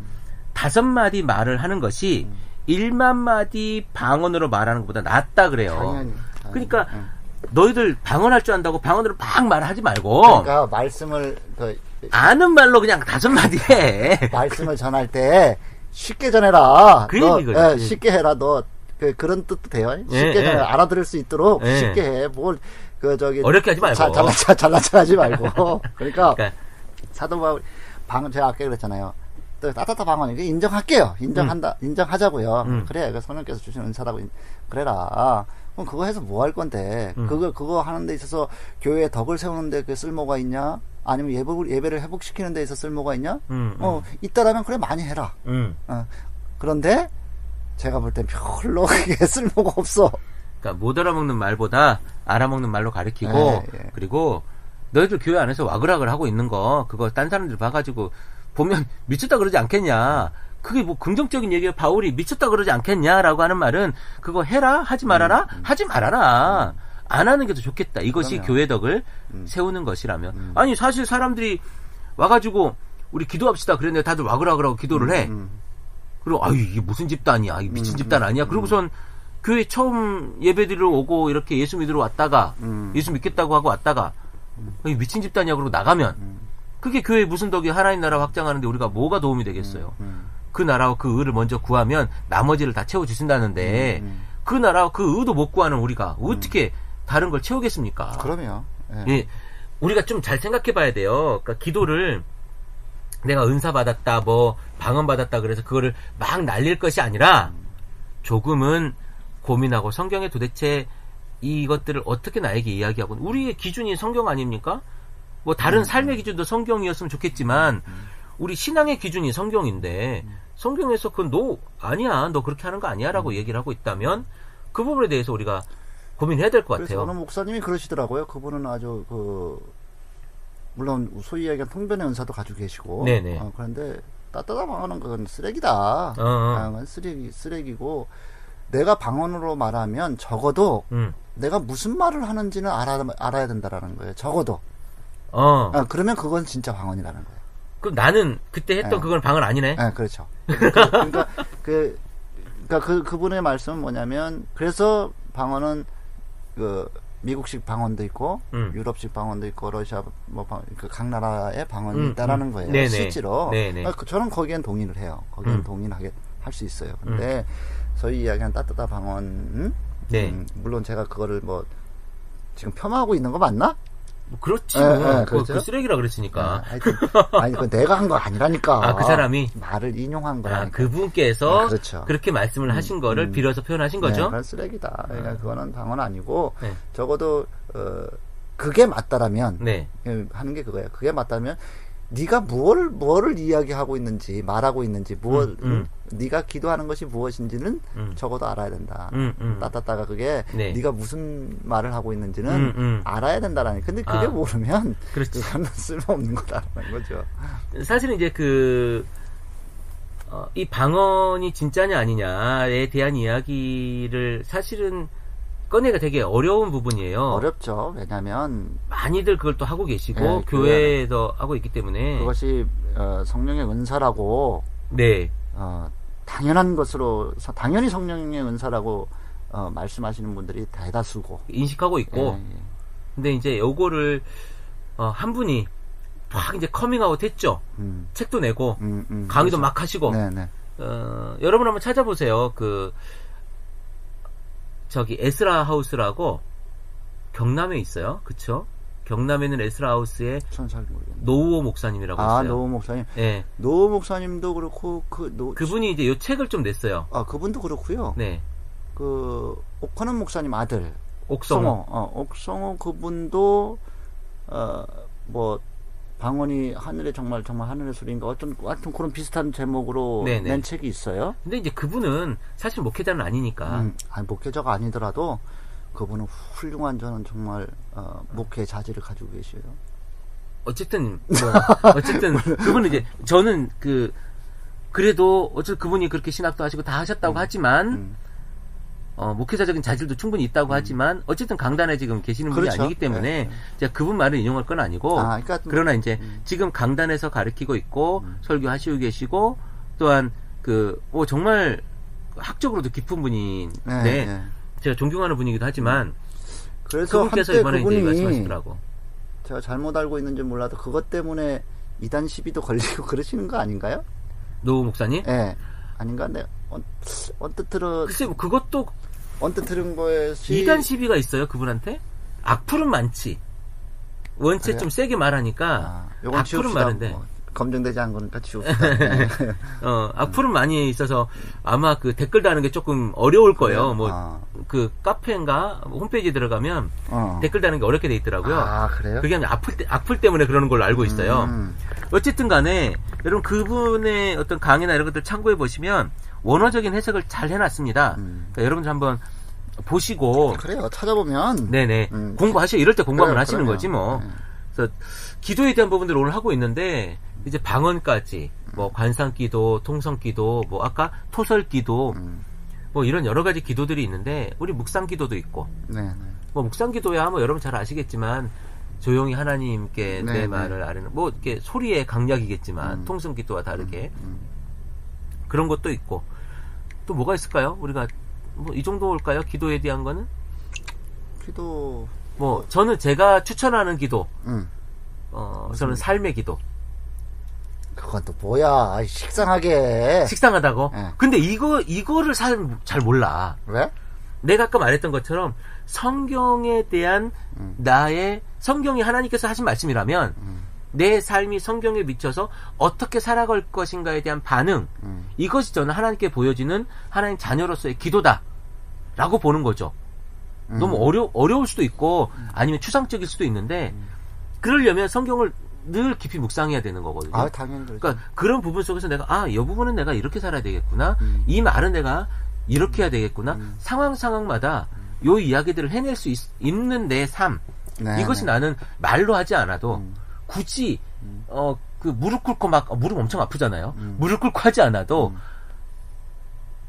[SPEAKER 1] 5마디 말을 하는 것이 1만 마디 방언으로 말하는 것보다 낫다 그래요.
[SPEAKER 2] 당연히.
[SPEAKER 1] 그러니까 너희들 방언할 줄 안다고 방언으로 막 말하지 말고
[SPEAKER 2] 그러니까 말씀을
[SPEAKER 1] 아는 말로 그냥 5마디 해.
[SPEAKER 2] 말씀을 전할 때 쉽게 전해라.
[SPEAKER 1] 그 얘기거든.
[SPEAKER 2] 쉽게 해라. 너 그런 뜻도 돼요. 쉽게 전해 알아들을 수 있도록 쉽게 해. 뭘
[SPEAKER 1] 어렵게 하지 말고
[SPEAKER 2] 잘난 척하지 말고. 그러니까 사도 바울 제가 아까 그랬잖아요. 또 따뜻한 방언 이게 인정할게요. 인정하자고요. 그래, 그 성령께서 주신 은사라고 그래라. 그럼 그거 해서 뭐 할 건데? 그거 하는 데 있어서 교회에 덕을 세우는데 그 쓸모가 있냐? 아니면 예배를 회복시키는 데 있어서 쓸모가 있냐? 있다라면 그래 많이 해라. 그런데 제가 볼 땐 별로 그게 쓸모가 없어.
[SPEAKER 1] 그러니까 못 알아먹는 말보다 알아먹는 말로 가르치고 그리고 너희들 교회 안에서 와글와글 하고 있는 거 그거 딴 사람들 봐가지고 보면 미쳤다 그러지 않겠냐. 그게 뭐 긍정적인 얘기예요. 바울이 미쳤다 그러지 않겠냐라고 하는 말은 그거 해라 하지 말아라 하지 말아라 안 하는 게 더 좋겠다. 이것이 그러면. 교회 덕을 세우는 것이라면 아니 사실 사람들이 와가지고 우리 기도합시다 그랬는데 다들 와글와글하고 기도를 해. 그리고 아유 이게 무슨 집단이야 이게 미친 집단 아니야. 그러고선 교회 처음 예배드리러 오고 이렇게 예수 믿으러 왔다가 예수 믿겠다고 하고 왔다가 미친 집단이야 그러고 나가면 그게 교회 무슨 덕이 하나님 나라 확장하는데 우리가 뭐가 도움이 되겠어요. 그 나라와 그 의를 먼저 구하면 나머지를 다 채워주신다는데 그 나라와 그 의도 못 구하는 우리가 어떻게 다른 걸 채우겠습니까?
[SPEAKER 2] 그럼요.
[SPEAKER 1] 예, 우리가 좀 잘 생각해 봐야 돼요. 그러니까 기도를 내가 은사 받았다 뭐 방언 받았다 그래서 그거를 막 날릴 것이 아니라 조금은 고민하고 성경에 도대체 이것들을 어떻게 나에게 이야기하고 우리의 기준이 성경 아닙니까? 뭐 다른 삶의 기준도 성경이었으면 좋겠지만 우리 신앙의 기준이 성경인데 성경에서 그건 너 아니야 너 그렇게 하는 거 아니야 라고 얘기를 하고 있다면 그 부분에 대해서 우리가 고민해야 될 것 같아요.
[SPEAKER 2] 그래서 어느 목사님이 그러시더라고요. 그분은 아주 물론 소위 얘기한 통변의 은사도 가지고 계시고 그런데 따뜻한 방언은 그건 쓰레기다. 그건 쓰레기고 내가 방언으로 말하면 적어도 내가 무슨 말을 하는지는 알아야 된다라는 거예요. 적어도. 그러면 그건 진짜 방언이라는 거예요.
[SPEAKER 1] 그럼 나는 그때 했던 그건 방언 아니네?
[SPEAKER 2] 네, 그렇죠. 그러니까 그분의 말씀은 뭐냐면, 그래서 방언은, 미국식 방언도 있고, 유럽식 방언도 있고, 러시아, 각 나라의 방언이 있다라는 거예요. 네네. 실제로. 저는 거기엔 동의를 해요. 거기엔 동의를 할 수 있어요. 근데, 소위 이야기한 따뜻한 방언, 물론 제가 그거를 지금 폄하하고 있는 거 맞나?
[SPEAKER 1] 그렇지. 그렇죠? 그 쓰레기라 그랬으니까.
[SPEAKER 2] 아니, 그건 내가 한 거 아니라니까.
[SPEAKER 1] 그 사람이?
[SPEAKER 2] 말을 인용한 거라니까.
[SPEAKER 1] 그분께서
[SPEAKER 2] 그렇죠.
[SPEAKER 1] 그렇게 말씀을 하신 거를 빌어서 표현하신 거죠?
[SPEAKER 2] 그건 쓰레기다. 그러니까 그거는 방언 아니고, 적어도, 그게 맞다라면, 하는 게 그거예요. 그게 맞다면, 네가 뭐를 이야기하고 있는지, 말하고 있는지, 네가 기도하는 것이 무엇인지는 적어도 알아야 된다. 따따따가 그게 네가 무슨 말을 하고 있는지는 알아야 된다라니. 근데 그게 모르면 그거는 쓸모없는 거다라는 거죠.
[SPEAKER 1] 사실은 이제 이 방언이 진짜냐 아니냐에 대한 이야기를 사실은 꺼내기가 되게 어려운 부분이에요.
[SPEAKER 2] 어렵죠. 왜냐하면
[SPEAKER 1] 많이들 그걸 또 하고 계시고 교회에서 하고 있기 때문에
[SPEAKER 2] 그것이 성령의 은사라고 당연한 것으로 당연히 성령의 은사라고 말씀하시는 분들이 대다수고
[SPEAKER 1] 인식하고 있고. 예, 예. 근데 이제 요거를 한 분이 막 이제 커밍아웃 했죠. 책도 내고 강의도 그렇죠. 막 하시고.
[SPEAKER 2] 네네.
[SPEAKER 1] 여러분 한번 찾아보세요. 저기 에스라 하우스라고 경남에 있어요. 그쵸? 경남에는 에스라 하우스에 노우호 목사님이라고 있어요.
[SPEAKER 2] 노우호 목사님.
[SPEAKER 1] 네.
[SPEAKER 2] 노우호 목사님도 그렇고
[SPEAKER 1] 그분이 이제 요 책을 좀 냈어요.
[SPEAKER 2] 그분도 그렇고요.
[SPEAKER 1] 네.
[SPEAKER 2] 옥헌원 목사님 아들
[SPEAKER 1] 옥성호.
[SPEAKER 2] 옥성호 그분도 뭐 방언이 하늘의 정말 하늘의 소리인가 어떤 그런 비슷한 제목으로 네네. 낸 책이 있어요.
[SPEAKER 1] 근데 이제 그분은 사실 목회자는 아니니까.
[SPEAKER 2] 목회자가 아니더라도 그분은 훌륭한 저는 정말 목회 자질을 가지고 계셔요.
[SPEAKER 1] 어쨌든 그분은 이제 저는 그래도 어쨌든 그분이 그렇게 신학도 하시고 다 하셨다고 하지만 목회자적인 자질도 충분히 있다고 하지만 어쨌든 강단에 지금 계시는 분이
[SPEAKER 2] 그렇죠.
[SPEAKER 1] 아니기 때문에
[SPEAKER 2] 네.
[SPEAKER 1] 제가 그분 말을 인용할 건 아니고
[SPEAKER 2] 그러니까
[SPEAKER 1] 그러나 이제 지금 강단에서 가르치고 있고 설교하시고 계시고 또한 정말 학적으로도 깊은 분인데
[SPEAKER 2] 네.
[SPEAKER 1] 제가 존경하는 분이기도 하지만
[SPEAKER 2] 그래서
[SPEAKER 1] 그분께서 이번에 이제 말씀하시더라고.
[SPEAKER 2] 제가 잘못 알고 있는지 몰라도 그것 때문에 이단 시비도 걸리고 그러시는 거 아닌가요?
[SPEAKER 1] 노 목사님?
[SPEAKER 2] 네. 아닌가? 네. 언뜻 들어.
[SPEAKER 1] 글쎄, 그것도
[SPEAKER 2] 언뜻 들은 것이
[SPEAKER 1] 이단 시비가 있어요 그분한테? 악플은 많지. 원체 그래요? 좀 세게 말하니까 악플은 많은데.
[SPEAKER 2] 검증되지 않은 거니까 지웁시다.
[SPEAKER 1] 악플은 많이 있어서 아마 댓글 다는 게 조금 어려울 거예요. 카페인가 홈페이지 들어가면 댓글 다는 게 어렵게 돼 있더라고요.
[SPEAKER 2] 그래요?
[SPEAKER 1] 그게 악플 때문에 그러는 걸로 알고 있어요. 어쨌든 간에 여러분 그분의 어떤 강의나 이런 것들 참고해 보시면 원어적인 해석을 잘 해놨습니다. 그러니까 여러분들 한번 보시고
[SPEAKER 2] 그래요. 찾아보면
[SPEAKER 1] 네네 공부하시고 이럴 때 공부 한번 하시는
[SPEAKER 2] 그럼요.
[SPEAKER 1] 거지 뭐.
[SPEAKER 2] 네.
[SPEAKER 1] 그래서 기도에 대한 부분들을 오늘 하고 있는데 이제 방언까지 관상기도, 통성기도, 아까 토설기도 이런 여러 가지 기도들이 있는데 우리 묵상기도도 있고 묵상기도야 여러분 잘 아시겠지만 조용히 하나님께 내 말을 아뢰는 이렇게 소리의 강약이겠지만 통성기도와 다르게 그런 것도 있고 또 뭐가 있을까요? 우리가 이 정도일까요? 기도에 대한 거는?
[SPEAKER 2] 기도
[SPEAKER 1] 저는 제가 추천하는 기도 저는 삶의 기도.
[SPEAKER 2] 그건 또 뭐야? 식상하게.
[SPEAKER 1] 식상하다고?
[SPEAKER 2] 네.
[SPEAKER 1] 근데 이거를 잘 몰라.
[SPEAKER 2] 왜?
[SPEAKER 1] 내가 아까 말했던 것처럼 성경에 대한 성경이 하나님께서 하신 말씀이라면 내 삶이 성경에 미쳐서 어떻게 살아갈 것인가에 대한 반응 이것이 저는 하나님께 보여지는 하나님 자녀로서의 기도다 라고 보는 거죠. 너무 어려울 수도 있고 아니면 추상적일 수도 있는데 그러려면 성경을 늘 깊이 묵상해야 되는 거거든요.
[SPEAKER 2] 당연히 그렇죠.
[SPEAKER 1] 그러니까 그런 부분 속에서 내가 이 부분은 내가 이렇게 살아야 되겠구나. 이 말은 내가 이렇게 해야 되겠구나. 상황마다 요 이야기들을 해낼 수 있는 내 삶. 이것이 나는 말로 하지 않아도 굳이 무릎 꿇고 무릎 엄청 아프잖아요. 무릎 꿇고 하지 않아도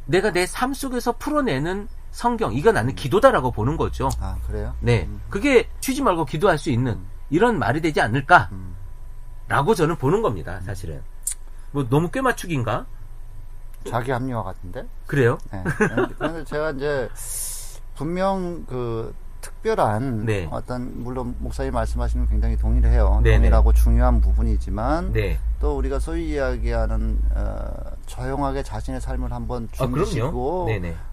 [SPEAKER 1] 내가 내 삶 속에서 풀어내는 성경, 이거 나는 기도다라고 보는 거죠.
[SPEAKER 2] 그래요?
[SPEAKER 1] 네. 그게 쉬지 말고 기도할 수 있는 이런 말이 되지 않을까? 라고 저는 보는 겁니다, 사실은. 너무 꽤 맞추기인가?
[SPEAKER 2] 자기 합리화 같은데?
[SPEAKER 1] 그래요?
[SPEAKER 2] 네. 그런데 제가 이제 분명 특별한 물론 목사님 말씀하시는 건 굉장히 동의를 해요. 동일하고 중요한 부분이지만 또 우리가 소위 이야기하는 조용하게 자신의 삶을 한번 중지시키고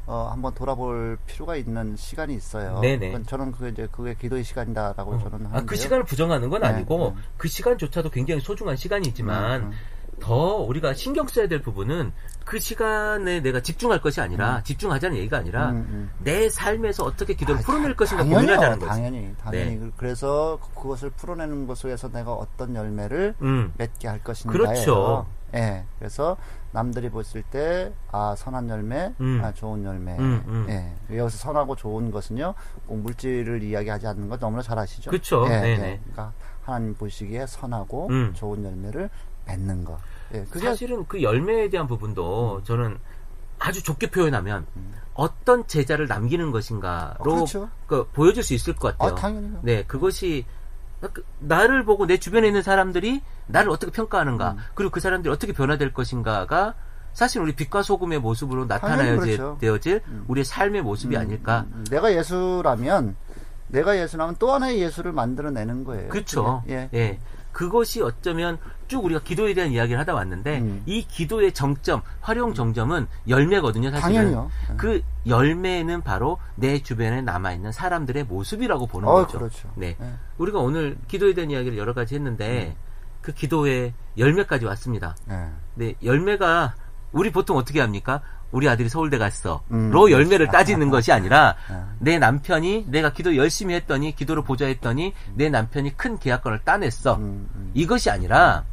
[SPEAKER 2] 한번 돌아볼 필요가 있는 시간이 있어요. 저는 그게 기도의 시간이다라고 저는 하는데요.
[SPEAKER 1] 그 시간을 부정하는 건 아니고 그 시간조차도 굉장히 소중한 시간이지만 더 우리가 신경 써야 될 부분은 그 시간에 내가 집중할 것이 아니라 집중하자는 얘기가 아니라 내 삶에서 어떻게 기도를 풀어낼 것인가 고민하자는 거지.
[SPEAKER 2] 당연히. 그래서 그것을 풀어내는 것 속에서 내가 어떤 열매를 맺게 할 것인가요.
[SPEAKER 1] 그렇죠.
[SPEAKER 2] 그래서 남들이 봤을 때 선한 열매, 좋은 열매. 여기서 선하고 좋은 것은요 꼭 물질을 이야기하지 않는 것 너무나 잘 아시죠.
[SPEAKER 1] 그렇죠.
[SPEAKER 2] 그러니까 하나님 보시기에 선하고 좋은 열매를 맺는 것. 그게
[SPEAKER 1] 사실은 그 열매에 대한 부분도 저는 아주 좁게 표현하면 어떤 제자를 남기는 것인가로 보여줄 수 있을 것 같아요.
[SPEAKER 2] 당연히요.
[SPEAKER 1] 그것이 나를 보고 내 주변에 있는 사람들이 나를 어떻게 평가하는가, 그리고 그 사람들이 어떻게 변화될 것인가가 사실 우리 빛과 소금의 모습으로 나타나야 그렇죠. 되어질 우리의 삶의 모습이 아닐까.
[SPEAKER 2] 내가 예수라면 또 하나의 예수를 만들어내는 거예요.
[SPEAKER 1] 그렇죠. 예. 그것이 어쩌면 쭉 우리가 기도에 대한 이야기를 하다 왔는데 이 기도의 정점, 활용 정점은 열매거든요. 사실은.
[SPEAKER 2] 당연히요.
[SPEAKER 1] 그 열매는 바로 내 주변에 남아있는 사람들의 모습이라고 보는 거죠.
[SPEAKER 2] 그렇죠.
[SPEAKER 1] 네. 우리가 오늘 기도에 대한 이야기를 여러 가지 했는데 그 기도의 열매까지 왔습니다. 네. 열매가 우리 보통 어떻게 합니까? 우리 아들이 서울대 갔어. 로 열매를 따지는 것이 아니라 내 남편이 내가 기도 열심히 했더니 기도를 보좌했더니 내 남편이 큰 계약권을 따냈어. 이것이 아니라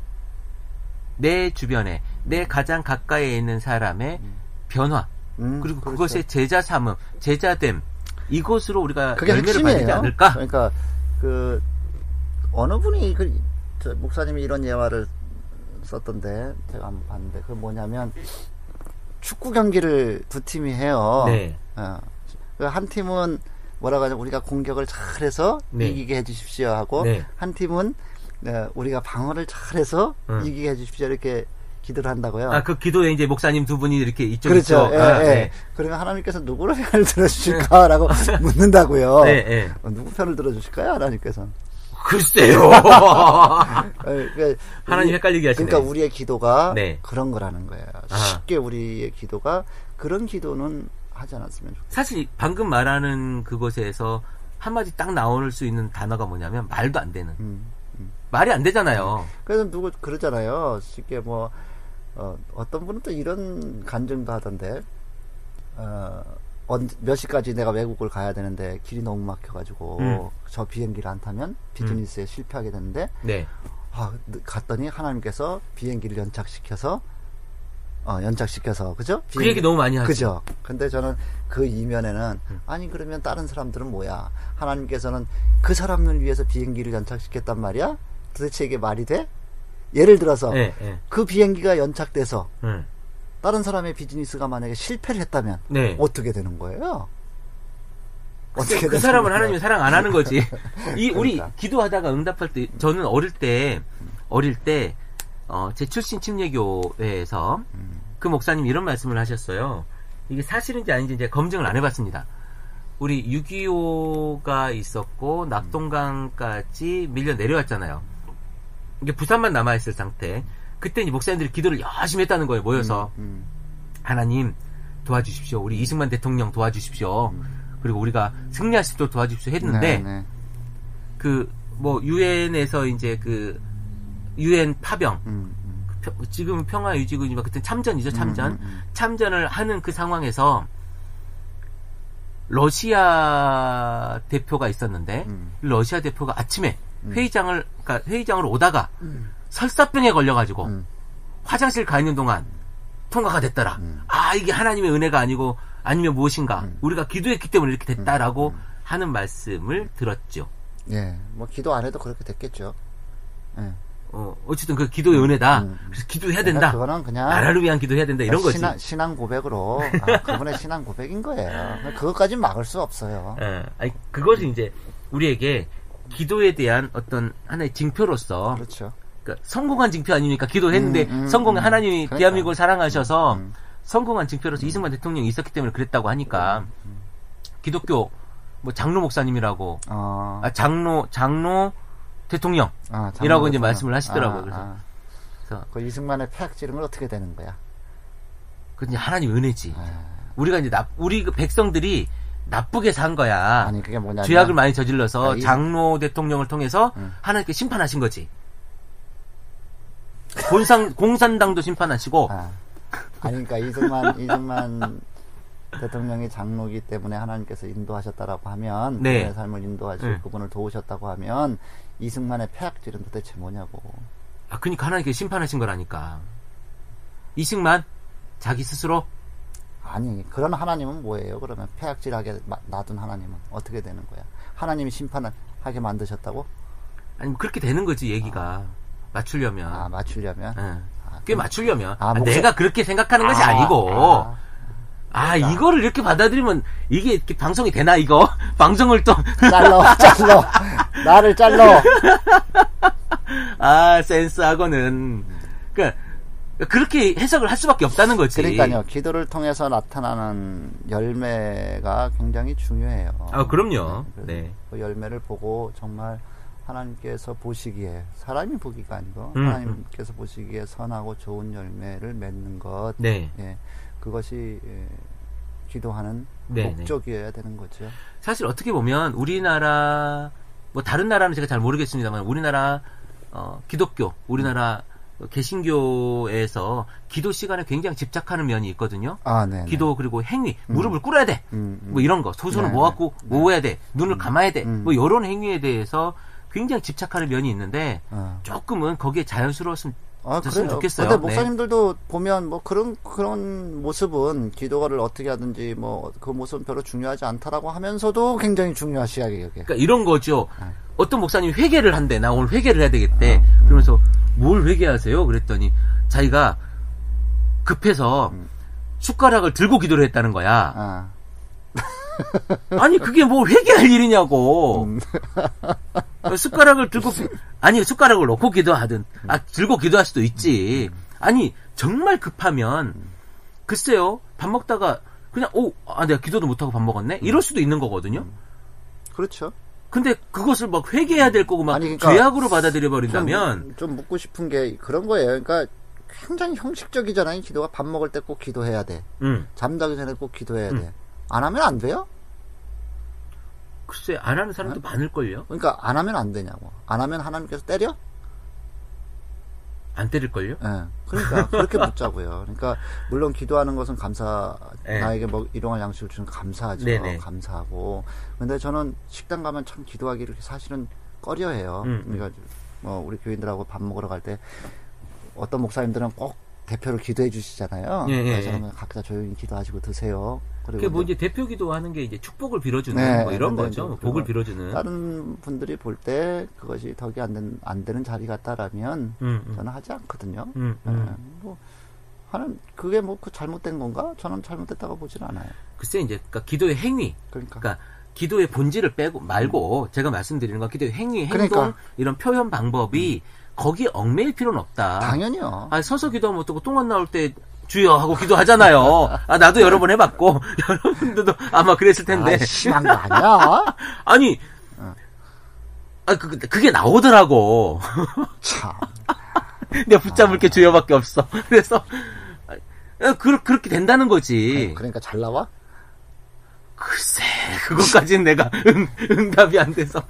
[SPEAKER 1] 내 주변에 내 가장 가까이에 있는 사람의 변화 그리고
[SPEAKER 2] 그렇죠.
[SPEAKER 1] 그것의 제자 삼음, 제자됨 이것으로 우리가
[SPEAKER 2] 그게
[SPEAKER 1] 열매를
[SPEAKER 2] 핵심이에요.
[SPEAKER 1] 받지 않을까?
[SPEAKER 2] 그러니까 그 어느 분이 목사님이 이런 예화를 썼던데 제가 한번 봤는데 그 뭐냐면 축구 경기를 두 팀이 해요.
[SPEAKER 1] 네.
[SPEAKER 2] 한 팀은 뭐라고 하냐 우리가 공격을 잘해서 이기게 해주십시오 하고 한 팀은 우리가 방어를 잘해서 이기게 해주십시오 이렇게 기도를 한다고요.
[SPEAKER 1] 그 기도에 이제 목사님 두 분이 이렇게 있죠.
[SPEAKER 2] 그렇죠. 그러면 하나님께서 누구를 편을 들어주실까라고 묻는다고요. 누구 편을 들어주실까요, 하나님께서는?
[SPEAKER 1] 글쎄요. 하나님 헷갈리게 하시네.
[SPEAKER 2] 그러니까 우리의 기도가 그런 거라는 거예요. 쉽게 우리의 기도가 그런 기도는 하지 않았으면 좋겠어요.
[SPEAKER 1] 사실 방금 말하는 그것에서 한마디 딱 나올 수 있는 단어가 뭐냐면 말도 안 되는. 말이 안 되잖아요.
[SPEAKER 2] 그래서 누구 그러잖아요. 쉽게 뭐 어떤 분은 또 이런 간증도 하던데 몇 시까지 내가 외국을 가야 되는데 길이 너무 막혀가지고 저 비행기를 안 타면 비즈니스에 실패하게 되는데 갔더니 하나님께서 비행기를 연착시켜서 그죠?
[SPEAKER 1] 그 얘기 너무 많이 하죠.
[SPEAKER 2] 그죠? 근데 저는 그 이면에는 아니 그러면 다른 사람들은 뭐야? 하나님께서는 그 사람을 위해서 비행기를 연착시켰단 말이야? 도대체 이게 말이 돼? 예를 들어서 그 비행기가 연착돼서 다른 사람의 비즈니스가 만약에 실패를 했다면 어떻게 되는 거예요?
[SPEAKER 1] 어떻게 그 사람을 하나님이 사랑 안 하는 거지. 우리 기도하다가 응답할 때 저는 어릴 때 제 출신 침례교회에서 그 목사님이 이런 말씀을 하셨어요. 이게 사실인지 아닌지 이제 검증을 안 해봤습니다. 우리 6.25가 있었고 낙동강까지 밀려 내려왔잖아요. 이게 부산만 남아있을 상태. 그때 이제 목사님들이 기도를 열심히 했다는 거예요. 모여서 하나님 도와주십시오. 우리 이승만 대통령 도와주십시오. 그리고 우리가 승리할 수 있도록 도와주십시오 했는데 그 뭐 유엔에서 이제 그 유엔 파병 지금 평화유지군이지만 그때 참전이죠. 참전을 하는 그 상황에서 러시아 대표가 있었는데 러시아 대표가 아침에 회의장으로 오다가 설사병에 걸려가지고 화장실 가 있는 동안 통과가 됐더라. 이게 하나님의 은혜가 아니고 아니면 무엇인가. 우리가 기도했기 때문에 이렇게 됐다라고 하는 말씀을 들었죠.
[SPEAKER 2] 뭐 기도 안 해도 그렇게 됐겠죠.
[SPEAKER 1] 어쨌든 그 기도의 은혜다. 그래서 기도해야 된다.
[SPEAKER 2] 그거는 그냥
[SPEAKER 1] 나라를 위한 기도해야 된다. 이런 거지.
[SPEAKER 2] 신앙 고백으로 그분의 신앙 고백인 거예요. 그것까지 막을 수 없어요.
[SPEAKER 1] 그것이 이제 우리에게 기도에 대한 어떤 하나의 징표로서.
[SPEAKER 2] 그렇죠.
[SPEAKER 1] 그러니까 성공한 징표 아닙니까? 기도했는데 성공한 하나님이 그러니까. 대한민국을 사랑하셔서 성공한 징표로서 이승만 대통령이 있었기 때문에 그랬다고 하니까 기독교 뭐 장로 목사님이라고 장로 대통령이라고 이제 말씀을 하시더라고요. 그래서
[SPEAKER 2] 그 이승만의 폐악 지름은 어떻게 되는 거야?
[SPEAKER 1] 그 이제 하나님 은혜지. 우리가 이제 우리 그 백성들이 나쁘게 산 거야.
[SPEAKER 2] 아니 그게 뭐냐면
[SPEAKER 1] 죄악을 많이 저질러서 장로 대통령을 통해서 하나님께 심판하신 거지. 공산당도 심판하시고.
[SPEAKER 2] 아니 그러니까 이승만 대통령이 장로기 때문에 하나님께서 인도하셨다라고 하면 그의 삶을 인도하시고 그분을 도우셨다고 하면 이승만의 폐악질은 도대체 뭐냐고.
[SPEAKER 1] 그러니까 하나님께서 심판하신 거라니까. 이승만 자기 스스로
[SPEAKER 2] 아니 그런 하나님은 뭐예요? 그러면 폐악질하게 놔둔 하나님은 어떻게 되는 거야? 하나님이 심판을 하게 만드셨다고?
[SPEAKER 1] 아니 그렇게 되는 거지 얘기가. 맞추려면.
[SPEAKER 2] 맞추려면?
[SPEAKER 1] 꽤 맞추려면. 내가 그렇게 생각하는 것이 아니고. 이거를 이렇게 받아들이면 이게 이렇게 방송이 되나 이거? 방송을 또
[SPEAKER 2] 잘라. 나를 잘라.
[SPEAKER 1] 센스하고는. 그러니까 그렇게 해석을 할 수밖에 없다는 거지.
[SPEAKER 2] 그러니까요. 기도를 통해서 나타나는 열매가 굉장히 중요해요.
[SPEAKER 1] 아, 그럼요. 네.
[SPEAKER 2] 그 열매를 보고 정말 하나님께서 보시기에, 사람이 보기가 아니고 하나님께서 보시기에 선하고 좋은 열매를 맺는 것.
[SPEAKER 1] 네.
[SPEAKER 2] 예, 그것이 기도하는 목적이어야 되는 거죠.
[SPEAKER 1] 사실 어떻게 보면 우리나라, 뭐 다른 나라는 제가 잘 모르겠습니다만 우리나라 기독교, 우리나라 개신교에서 기도 시간에 굉장히 집착하는 면이 있거든요.
[SPEAKER 2] 아, 네.
[SPEAKER 1] 기도 그리고 행위, 무릎을 꿇어야 돼. 뭐 이런 거, 손을 모아갖고 모아야 돼. 눈을 감아야 돼. 뭐 이런 행위에 대해서 굉장히 집착하는 면이 있는데 조금은 거기에 자연스러웠으면 좋겠어요.
[SPEAKER 2] 근데 목사님들도 보면 뭐 그런 모습은 기도를 어떻게 하든지 뭐 그 모습은 별로 중요하지 않다라고 하면서도 굉장히 중요하시하게 여기.
[SPEAKER 1] 그러니까 이런 거죠. 어떤 목사님이 회개를 한대. 나 오늘 회개를 해야 되겠대. 그러면서 뭘 회개하세요? 그랬더니 자기가 급해서 숟가락을 들고 기도를 했다는 거야. 아니 그게 뭐 회개할 일이냐고. 숟가락을 들고 아니 숟가락을 놓고 기도하든 들고 기도할 수도 있지. 아니 정말 급하면 글쎄요 밥 먹다가 그냥 내가 기도도 못하고 밥 먹었네 이럴 수도 있는 거거든요.
[SPEAKER 2] 그렇죠.
[SPEAKER 1] 근데 그것을 막 회개해야 될 거고 막 그러니까 죄악으로 받아들여 버린다면
[SPEAKER 2] 좀 묻고 싶은 게 그런 거예요. 그러니까 굉장히 형식적이잖아요. 기도가 밥 먹을 때 꼭 기도해야 돼. 잠자기 전에 꼭 기도해야 돼. 안 하면 안 돼요?
[SPEAKER 1] 글쎄 안 하는 사람도 많을걸요.
[SPEAKER 2] 그러니까 안 하면 안 되냐고. 안 하면 하나님께서 때려?
[SPEAKER 1] 안 때릴걸요?
[SPEAKER 2] 네. 그러니까 그렇게 묻자고요. 그러니까 물론 기도하는 것은 나에게 뭐 일용할 양식을 주는 감사하죠.
[SPEAKER 1] 네네.
[SPEAKER 2] 감사하고. 근데 저는 식당 가면 참 기도하기를 사실은 꺼려해요. 그러니까 뭐 우리 교인들하고 밥 먹으러 갈 때 어떤 목사님들은 꼭 대표로 기도해 주시잖아요. 그래서 각자 조용히 기도하시고 드세요.
[SPEAKER 1] 그게 뭐 이제 대표 기도하는 게 이제 축복을 빌어주는 뭐 이런 거죠. 복을 빌어주는.
[SPEAKER 2] 다른 분들이 볼 때 그것이 덕이 안 되는 자리 같다라면 저는 하지 않거든요. 뭐 하는 그게 뭐 그 잘못된 건가? 저는 잘못됐다고 보진 않아요.
[SPEAKER 1] 글쎄 이제 그러니까 기도의 행위. 그러니까 기도의 본질을 빼고 말고 제가 말씀드리는 건 기도의 행위, 행동 이런 표현 방법이 거기에 얽매일 필요는 없다.
[SPEAKER 2] 당연히요.
[SPEAKER 1] 서서 기도하면 어떻고 똥안 나올 때 주여 하고 기도하잖아요. 나도 여러 번 해봤고 여러분들도 아마 그랬을 텐데.
[SPEAKER 2] 심한 거 아니야?
[SPEAKER 1] 아니, 그게 나오더라고.
[SPEAKER 2] 참.
[SPEAKER 1] 내가 붙잡을 게 주여밖에 없어. 그래서 그렇게 된다는 거지.
[SPEAKER 2] 그러니까 잘 나와?
[SPEAKER 1] 글쎄, 그것까지는 내가 응답이 안 돼서.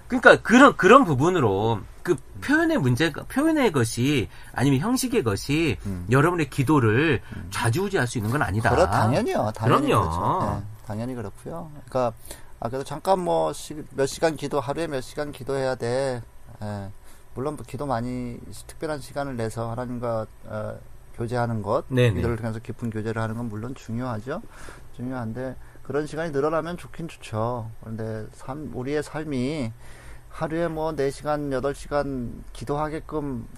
[SPEAKER 1] 그러니까 그런 부분으로 그 표현의 것이 아니면 형식의 것이 여러분의 기도를 좌지우지할 수 있는 건 아니다.
[SPEAKER 2] 당연히요.
[SPEAKER 1] 그럼요.
[SPEAKER 2] 그렇죠. 네, 당연히 그렇고요. 그러니까 그래도 잠깐 뭐 몇 시간 하루에 몇 시간 기도해야 돼. 물론 기도 많이 특별한 시간을 내서 하나님과 교제하는 것, 기도를 통해서 깊은 교제를 하는 건 물론 중요하죠. 중요한데 그런 시간이 늘어나면 좋긴 좋죠. 그런데 우리의 삶이 하루에 뭐 4시간, 8시간 기도하게끔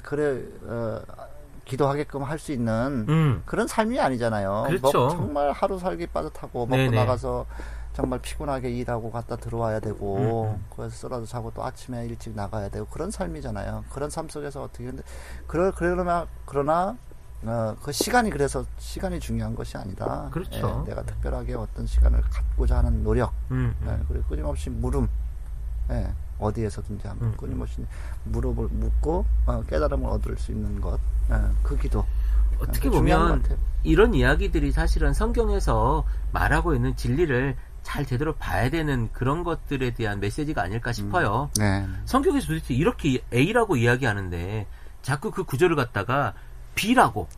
[SPEAKER 2] 할 수 있는 그런 삶이 아니잖아요.
[SPEAKER 1] 그렇죠.
[SPEAKER 2] 정말 하루 살기 빠듯하고 먹고 나가서 정말 피곤하게 일하고 갔다 들어와야 되고 거기서 쓰러져 자고 또 아침에 일찍 나가야 되고 그런 삶이잖아요. 그런 삶 속에서 어떻게 근데 그러나 그 시간이 중요한 것이 아니다.
[SPEAKER 1] 그렇죠.
[SPEAKER 2] 내가 특별하게 어떤 시간을 갖고자 하는 노력, 그리고 끊임없이 물음, 어디에서든지 한번 끊임없이 무릎을 묻고 깨달음을 얻을 수 있는 것, 그 기도.
[SPEAKER 1] 어떻게 보면 이런 이야기들이 사실은 성경에서 말하고 있는 진리를 잘 제대로 봐야 되는 그런 것들에 대한 메시지가 아닐까 싶어요. 성경에서 도대체 이렇게 A라고 이야기하는데 자꾸 그 구절을 갖다가 B라고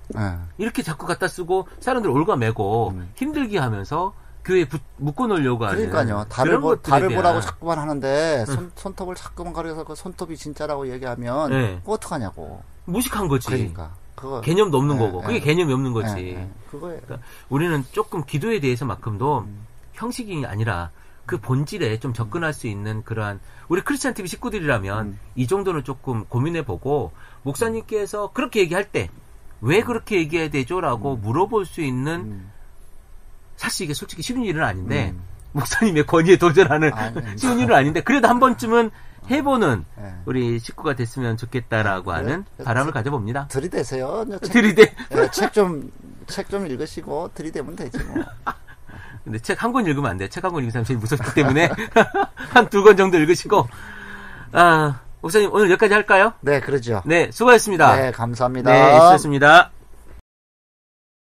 [SPEAKER 1] 이렇게 자꾸 갖다 쓰고 사람들 올가매고 힘들게 하면서 교회에 묶어 놓으려고 하는.
[SPEAKER 2] 그러니까요. 달을 보라고 자꾸만 하는데 손톱을 자꾸만 가려서 그 손톱이 진짜라고 얘기하면 그거 어떡하냐고.
[SPEAKER 1] 무식한 거지.
[SPEAKER 2] 그러니까.
[SPEAKER 1] 개념도 없는 거고. 그게 개념이 없는 거지.
[SPEAKER 2] 그거예요.
[SPEAKER 1] 그러니까 우리는 조금 기도에 대해서만큼도 형식이 아니라 그 본질에 좀 접근할 수 있는 그러한 우리 크리스찬 TV 식구들이라면 이 정도는 조금 고민해보고 목사님께서 그렇게 얘기할 때 왜 그렇게 얘기해야 되죠? 라고 물어볼 수 있는 사실 이게 솔직히 쉬운 일은 아닌데 목사님의 권위에 도전하는 쉬운 일은 아닌데 그래도 한 번쯤은 해보는 우리 식구가 됐으면 좋겠다라고 하는 바람을 가져봅니다.
[SPEAKER 2] 들이대세요.
[SPEAKER 1] 들이대.
[SPEAKER 2] 책 좀 읽으시고 들이대면 되지 뭐.
[SPEAKER 1] 근데 책 한 권 읽으면 안 돼. 책 한 권 읽는 사람이 제일 무섭기 때문에 한 2권 정도 읽으시고. 목사님 오늘 여기까지 할까요?
[SPEAKER 2] 네, 그러죠.
[SPEAKER 1] 네, 수고하셨습니다.
[SPEAKER 2] 네, 감사합니다.
[SPEAKER 1] 네, 수고하셨습니다.